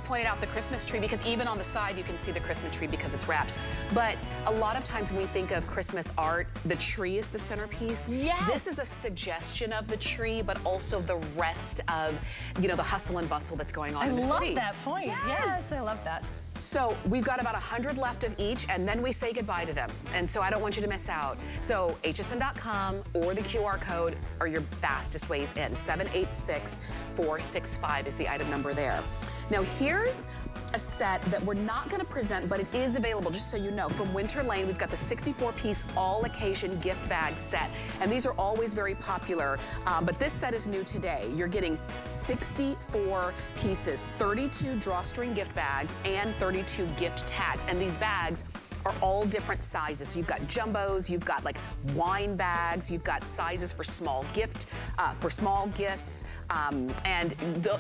pointed out the Christmas tree, because even on the side you can see the Christmas tree because it's wrapped. But a lot of times when we think of Christmas art, the tree is the centerpiece. Yes. This is a suggestion of the tree, but also the rest of, you know, the hustle and bustle that's going on in the city. I love that point. Yes, I love that. So we've got about 100 left of each, and then we say goodbye to them. And so I don't want you to miss out. So hsn.com or the QR code are your fastest ways in. 786-465 is the item number there. Now here's a set that we're not gonna present, but it is available, just so you know. From Winter Lane, we've got the 64-piece all-occasion gift bag set. And these are always very popular, but this set is new today. You're getting 64 pieces, 32 drawstring gift bags, and 32 gift tags. And these bags are all different sizes. So you've got jumbos, you've got like wine bags, you've got sizes for small gifts, and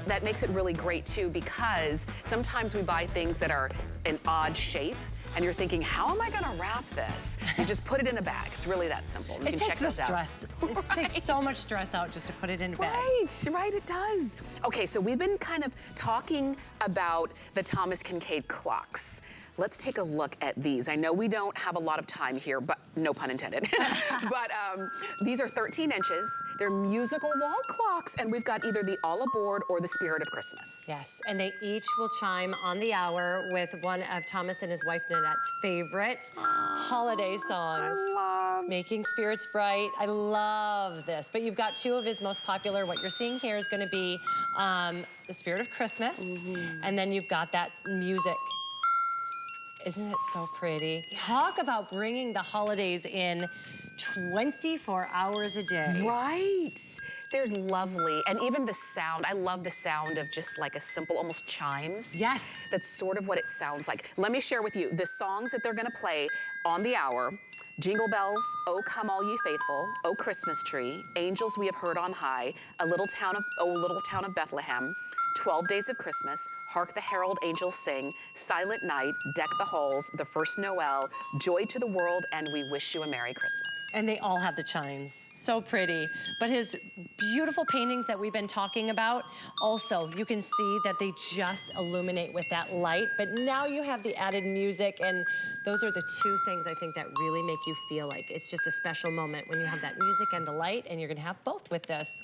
that makes it really great too, because sometimes we buy things that are an odd shape, and you're thinking, how am I gonna wrap this? You just put it in a bag. It's really that simple. You It can takes check the those out. stress. It takes so much stress out just to put it in a bag. Right, it does. Okay, so we've been kind of talking about the Thomas Kinkade clocks. Let's take a look at these. I know we don't have a lot of time here, but no pun intended. But these are 13 inches. They're musical wall clocks, and we've got either the All Aboard or the Spirit of Christmas. Yes, and they each will chime on the hour with one of Thomas and his wife Nanette's favorite holiday songs. I love. Making Spirits Bright. I love this. But you've got two of his most popular. What you're seeing here is gonna be the Spirit of Christmas, and then you've got that music. Isn't it so pretty? Yes. Talk about bringing the holidays in 24 hours a day. Right. They're lovely. And even the sound, I love the sound of just like a simple, almost chimes. Yes. That's sort of what it sounds like. Let me share with you the songs that they're gonna play on the hour. Jingle Bells, Oh Come All Ye Faithful, Oh Christmas Tree, Angels We Have Heard on High, A Little Town of, Oh Little Town of Bethlehem, 12 Days of Christmas, Hark the Herald Angels Sing, Silent Night, Deck the Halls, The First Noel, Joy to the World, and We Wish You a Merry Christmas. And they all have the chimes. So pretty. But his beautiful paintings that we've been talking about, also, you can see that they just illuminate with that light, but now you have the added music, and those are the two things I think that really make you feel like it's just a special moment when you have that music and the light, and you're gonna have both with this.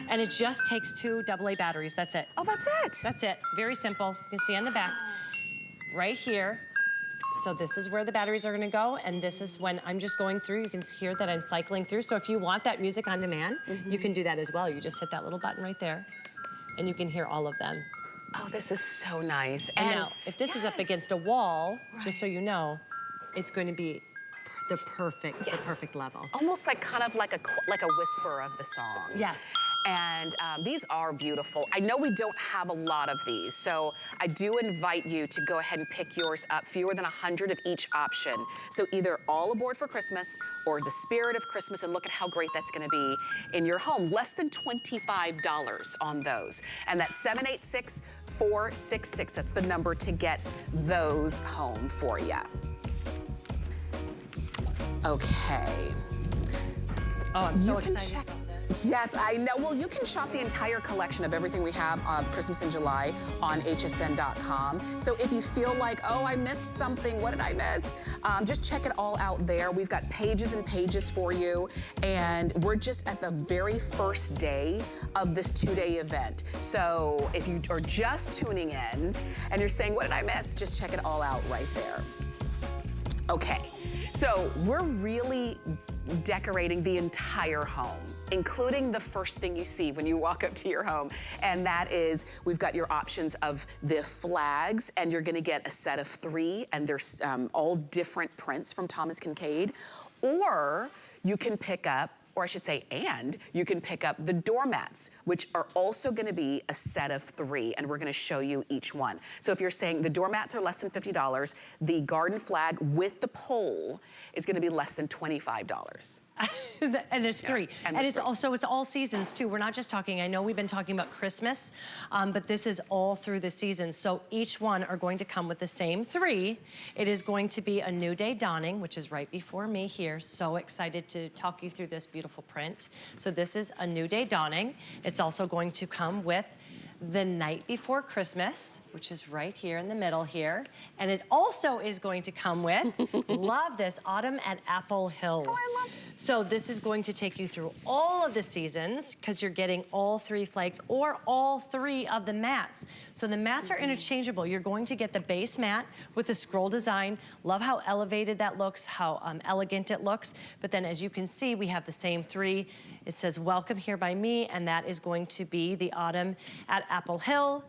And it just takes 2 AA batteries, that's it. Oh, that's it? That's it, very simple. You can see on the back, right here. So this is where the batteries are gonna go, and this is when I'm just going through, you can hear that I'm cycling through. So if you want that music on demand, you can do that as well. You just hit that little button right there, and you can hear all of them. Oh, this is so nice. And now, if this is up against a wall, just so you know, it's going to be the perfect level. Almost like kind of like a whisper of the song. Yes. And these are beautiful. I know we don't have a lot of these, so I do invite you to go ahead and pick yours up. Fewer than 100 of each option. So either All Aboard for Christmas or the Spirit of Christmas, and look at how great that's gonna be in your home. Less than $25 on those. And that's 786-466. That's the number to get those home for you. Okay. Oh, I'm so excited. Check. Yes, I know. Well, you can shop the entire collection of everything we have of Christmas in July on hsn.com. So if you feel like, oh, I missed something, what did I miss? Just check it all out there. We've got pages and pages for you. And we're just at the very first day of this 2-day event. So if you are just tuning in and you're saying, what did I miss? Just check it all out right there. Okay, so we're really decorating the entire home, including the first thing you see when you walk up to your home. And that is, we've got your options of the flags, and you're gonna get a set of 3, and there's all different prints from Thomas Kinkade. Or you can pick up or I should say, and you can pick up the doormats, which are also gonna be a set of 3, and we're gonna show you each one. So if you're saying the doormats are less than $50, the garden flag with the pole is gonna be less than $25. And there's 3. And And there's it's 3. also, it's all seasons too. We're not just talking, I know we've been talking about Christmas, but this is all through the season. So each one are going to come with the same 3. It is going to be a new day dawning, which is right before me here. So excited to talk you through this beautiful print. So this is a new day dawning. It's also going to come with the night before Christmas, which is right here in the middle here. And it also is going to come with, love this, Autumn at Apple Hill. Oh, I love it. So this is going to take you through all of the seasons because you're getting all 3 flags or all 3 of the mats. So the mats are interchangeable. You're going to get the base mat with the scroll design. Love how elevated that looks, how elegant it looks. But then as you can see, we have the same 3. It says welcome here by me, and that is going to be the Autumn at Apple Hill,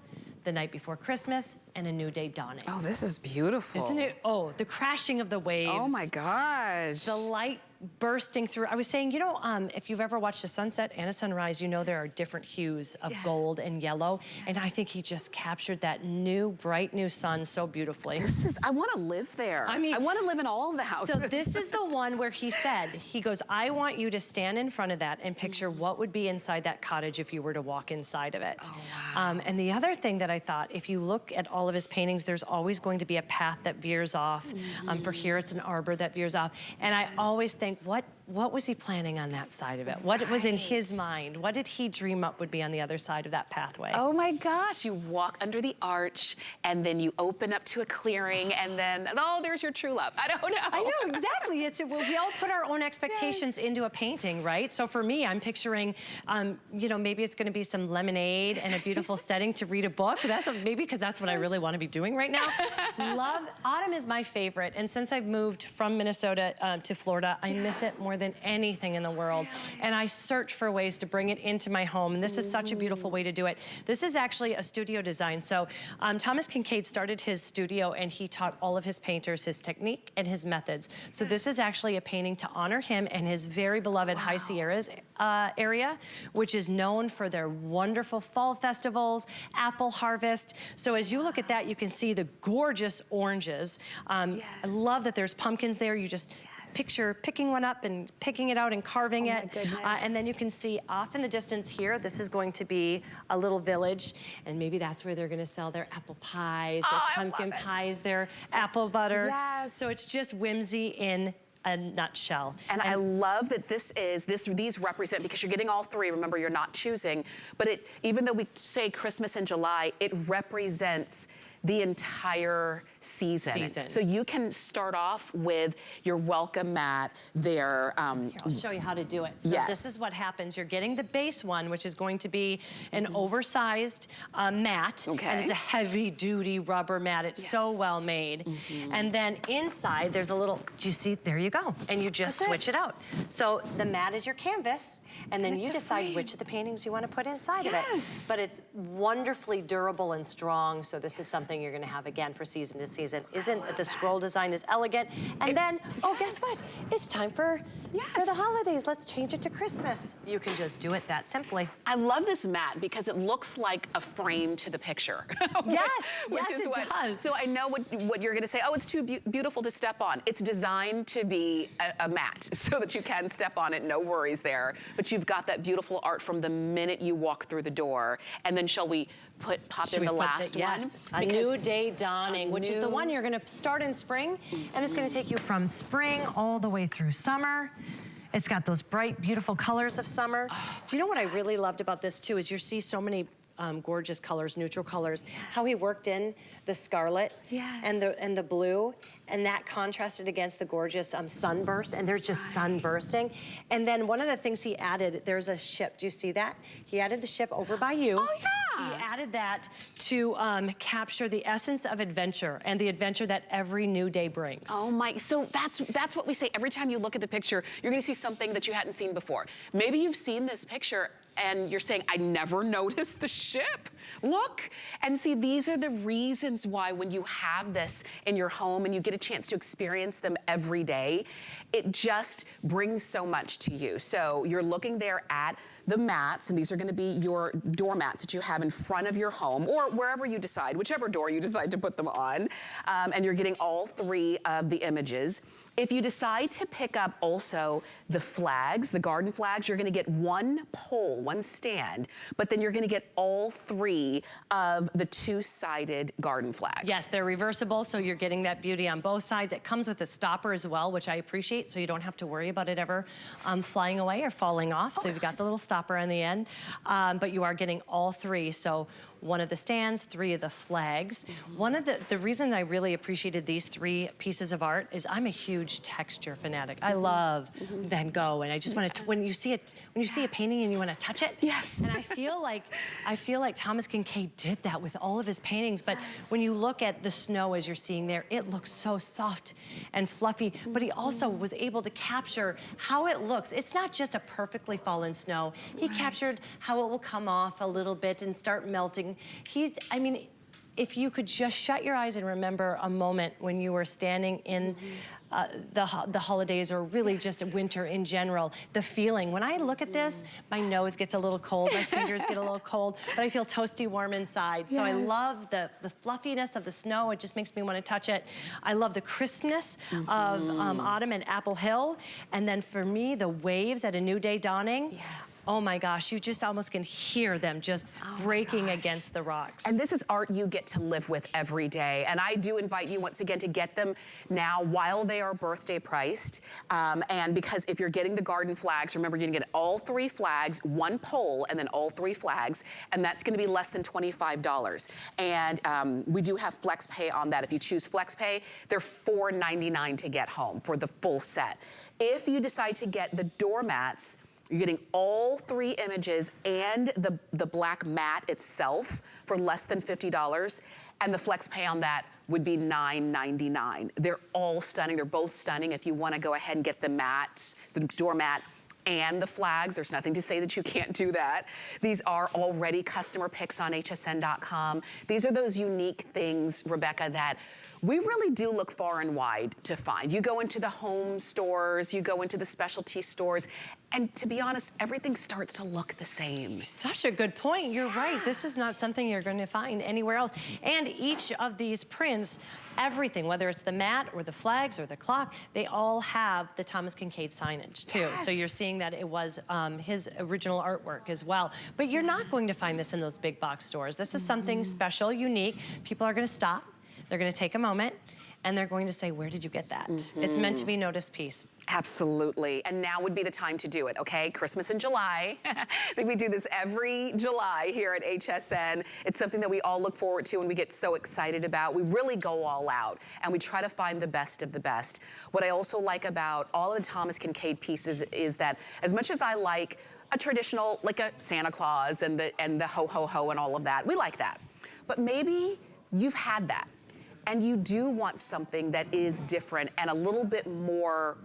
the night before Christmas, and a new day dawning. Oh, this is beautiful. Isn't it? Oh, the crashing of the waves. Oh my gosh. The light bursting through. I was saying, you know, if you've ever watched a sunset and a sunrise, you know there are different hues of gold and yellow. And I think he just captured that new, bright new sun so beautifully. This is, I want to live there. I mean, I want to live in all of the houses. So this is the one where he said, he goes, I want you to stand in front of that and picture what would be inside that cottage if you were to walk inside of it. Oh, wow. And the other thing that I thought, if you look at all of his paintings, there's always going to be a path that veers off. For here, it's an arbor that veers off. And I always think, what was he planning on that side of it? What was in his mind? What did he dream up would be on the other side of that pathway? Oh my gosh, you walk under the arch and then you open up to a clearing and then, oh, there's your true love. I don't know. I know, exactly. We all put our own expectations into a painting, right? So for me, I'm picturing, you know, maybe it's gonna be some lemonade and a beautiful setting to read a book. Maybe because that's what I really wanna be doing right now. Autumn is my favorite. And since I've moved from Minnesota to Florida, I miss it more than anything in the world. And I search for ways to bring it into my home. And this is such a beautiful way to do it. This is actually a studio design. So Thomas Kinkade started his studio and he taught all of his painters his technique and his methods. So this is actually a painting to honor him and his very beloved High Sierras area, which is known for their wonderful fall festivals, apple harvest. So as you look at that, you can see the gorgeous oranges. I love that there's pumpkins there. You just picture picking one up and picking it out and carving it. And then you can see off in the distance here, this is going to be a little village. And maybe that's where they're gonna sell their apple pies, their pumpkin pies, their apple butter. So it's just whimsy in a nutshell. And I love that these represent, because you're getting all 3, remember you're not choosing, but even though we say Christmas in July, it represents the entire season. So you can start off with your welcome mat, their... Here, I'll show you how to do it. So this is what happens. You're getting the base one, which is going to be an oversized mat. And it's a heavy-duty rubber mat. It's so well made. And then inside, there's a little, do you see? There you go. And you just switch it out. So the mat is your canvas, and then you decide which of the paintings you want to put inside of it. But it's wonderfully durable and strong, so this is something you're gonna have again for season to season. Isn't the scroll design is elegant? And then, oh, guess what? It's time for the holidays. Let's change it to Christmas. You can just do it that simply. I love this mat because it looks like a frame to the picture. which is it does. So I know what you're gonna say, oh, it's too beautiful to step on. It's designed to be a mat so that you can step on it, no worries there. But you've got that beautiful art from the minute you walk through the door. And then shall we pop in the last one? A new day dawning, which is the one you're gonna start in spring, and it's gonna take you from spring all the way through summer. It's got those bright, beautiful colors of summer. Do you know what I really loved about this too, is you see so many gorgeous colors, neutral colors, how he worked in the scarlet and the blue, and that contrasted against the gorgeous sunburst, and there's just sun bursting. And then one of the things he added, there's a ship, do you see that? He added the ship over by you. Oh yeah! He added that to capture the essence of adventure and the adventure that every new day brings. Oh my, so that's what we say. Every time you look at the picture, you're gonna see something that you hadn't seen before. Maybe you've seen this picture and you're saying, I never noticed the ship. Look. And see, these are the reasons why when you have this in your home and you get a chance to experience them every day, it just brings so much to you. So you're looking there at the mats, and these are gonna be your doormats that you have in front of your home or wherever you decide, whichever door you decide to put them on. And you're getting all three of the images. If you decide to pick up also the flags, the garden flags, you're gonna get one pole, one stand, but then you're gonna get all three of the two-sided garden flags. Yes, they're reversible, so you're getting that beauty on both sides. It comes with a stopper as well, which I appreciate, so you don't have to worry about it ever flying away or falling off. So you've got the little stopper on the end, but you are getting all three. So one of the stands, three of the flags. One of the reasons I really appreciated these three pieces of art is I'm a huge texture fanatic. I love Van Gogh, and I just want to, when you see a painting and you want to touch it. Yes. And I feel like Thomas Kinkade did that with all of his paintings, but when you look at the snow as you're seeing there, it looks so soft and fluffy, but he also was able to capture how it looks. It's not just a perfectly fallen snow. He captured how it will come off a little bit and start melting. I mean, if you could just shut your eyes and remember a moment when you were standing in the holidays, or really just winter in general, the feeling. When I look at this, my nose gets a little cold, my fingers get a little cold, but I feel toasty warm inside. So I love the fluffiness of the snow. It just makes me want to touch it. I love the crispness of autumn and Apple Hill. And then for me, the waves at a new day dawning. Yes. Oh my gosh, you just almost can hear them just breaking against the rocks. And this is art you get to live with every day. And I do invite you once again to get them now while they are birthday priced. And because if you're getting the garden flags, remember you're gonna get all three flags, one pole, and then all three flags, and that's gonna be less than $25. And we do have flex pay on that. If you choose flex pay, they're $4.99 to get home for the full set. If you decide to get the doormats, you're getting all three images and the black mat itself for less than $50. And the flex pay on that would be $9.99. They're all stunning. They're both stunning. If you want to go ahead and get the mats, the doormat, and the flags, there's nothing to say that you can't do that. These are already customer picks on hsn.com. These are those unique things, Rebecca, that we really do look far and wide to find. You go into the home stores, you go into the specialty stores, and to be honest, everything starts to look the same. Such a good point. You're right. This is not something you're going to find anywhere else. And each of these prints, everything, whether it's the mat or the flags or the clock, they all have the Thomas Kinkade signage too. Yes. So you're seeing that it was his original artwork as well. But you're not going to find this in those big box stores. This is something special, unique. People are going to stop. They're going to take a moment, and they're going to say, where did you get that? It's meant to be noticed piece. Absolutely, and now would be the time to do it, okay? Christmas in July. I think we do this every July here at HSN. It's something that we all look forward to and we get so excited about. We really go all out, and we try to find the best of the best. What I also like about all of the Thomas Kinkade pieces is that as much as I like a traditional, like a Santa Claus and the ho, ho, ho and all of that, we like that. But maybe you've had that, and you do want something that is different and a little bit more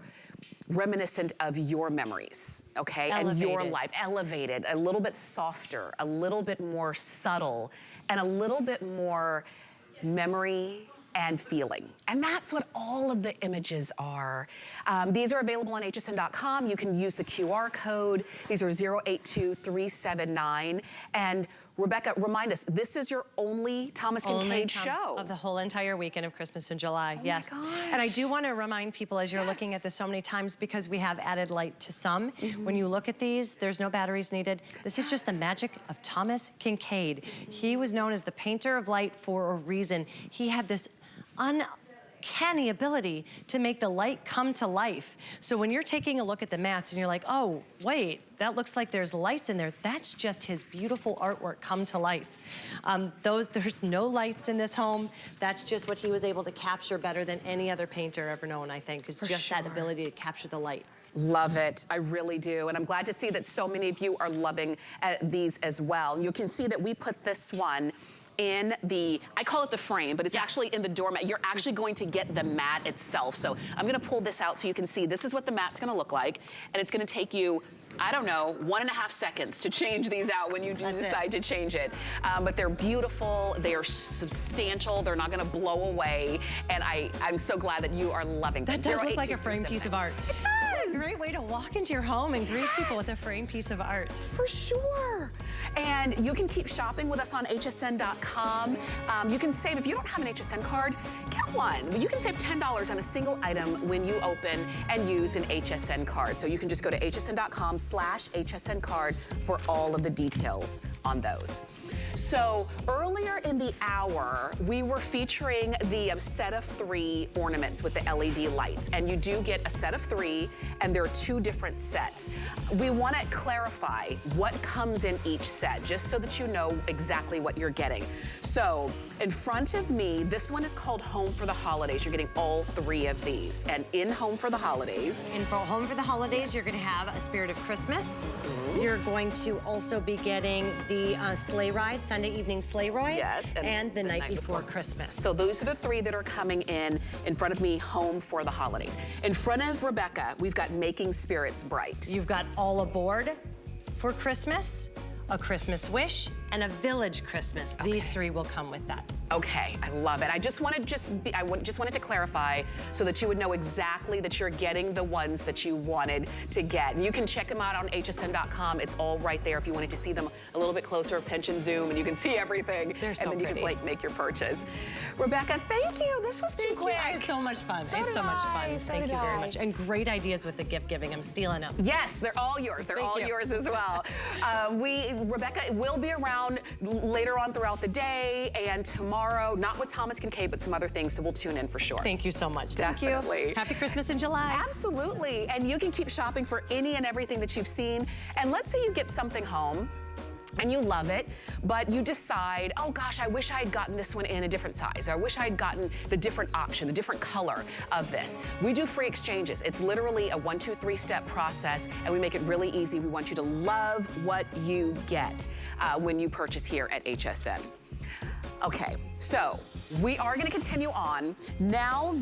reminiscent of your memories, okay? Elevated. And your life, elevated, a little bit softer, a little bit more subtle, and a little bit more memory and feeling. And that's what all of the images are. These are available on hsn.com. You can use the QR code. These are 082379. And Rebecca, remind us, this is your only Thomas Kinkade show. Of the whole entire weekend of Christmas in July, yes. My gosh. And I do want to remind people as you're looking at this so many times, because we have added light to some. When you look at these, there's no batteries needed. This is just the magic of Thomas Kinkade. He was known as the painter of light for a reason. He had this uncanny ability to make the light come to life. So when you're taking a look at the mats and you're like, oh, wait, that looks like there's lights in there, that's just his beautiful artwork come to life. There's no lights in this home. That's just what he was able to capture better than any other painter ever known, I think, is just that ability to capture the light. Love it, I really do. And I'm glad to see that so many of you are loving these as well. You can see that we put this one in the, I call it the frame, but it's actually in the doormat. You're actually going to get the mat itself. So I'm gonna pull this out so you can see this is what the mat's gonna look like. And it's gonna take you I don't know, 1.5 seconds to change these out when you do decide to change it. But they're beautiful, they are substantial, they're not gonna blow away, and I'm so glad that you are loving them. That does look like a framed piece of art. It does. What a great way to walk into your home and greet people with a framed piece of art. For sure. And you can keep shopping with us on hsn.com. You can save, if you don't have an HSN card, get one. You can save $10 on a single item when you open and use an HSN card. So you can just go to hsn.com/HSN card for all of the details on those. So earlier in the hour, we were featuring the set of 3 ornaments with the LED lights. And you do get a set of 3, and there are 2 different sets. We want to clarify what comes in each set, just so that you know exactly what you're getting. So in front of me, this one is called Home for the Holidays. You're getting all 3 of these. And in Home for the Holidays. In Home for the Holidays, you're going to have a Spirit of Christmas. You're going to also be getting the sleigh ride, Sunday evening sleigh ride. Yes. And the night before Christmas. So those are the 3 that are coming in front of me, Home for the Holidays. In front of Rebecca, we've got Making Spirits Bright. You've got All Aboard for Christmas, A Christmas Wish, and A Village Christmas. Okay. These 3 will come with that. Okay, I love it. I just wanted to clarify so that you would know exactly that you're getting the ones that you wanted to get. And you can check them out on hsn.com. It's all right there if you wanted to see them a little bit closer, pinch and zoom, and you can see everything. They're so and then you pretty. can make your purchase. Rebecca, thank you. This was too quick. It's so much fun. So it's so much fun. So Thank did you very I. much. And great ideas with the gift giving. I'm stealing them. Yes, they're all yours. They're all yours as well. Rebecca will be around later on throughout the day and tomorrow, not with Thomas Kinkade, but some other things, so we'll tune in for sure. Thank you so much. Definitely. Thank you. Happy Christmas in July. Absolutely. And you can keep shopping for any and everything that you've seen. And let's say you get something home and you love it, but you decide, oh gosh, I wish I had gotten this one in a different size. Or I wish I had gotten the different option, the different color of this. We do free exchanges. It's literally a 1, 2, 3 step process, and we make it really easy. We want you to love what you get when you purchase here at HSN. Okay, so we are gonna continue on. Now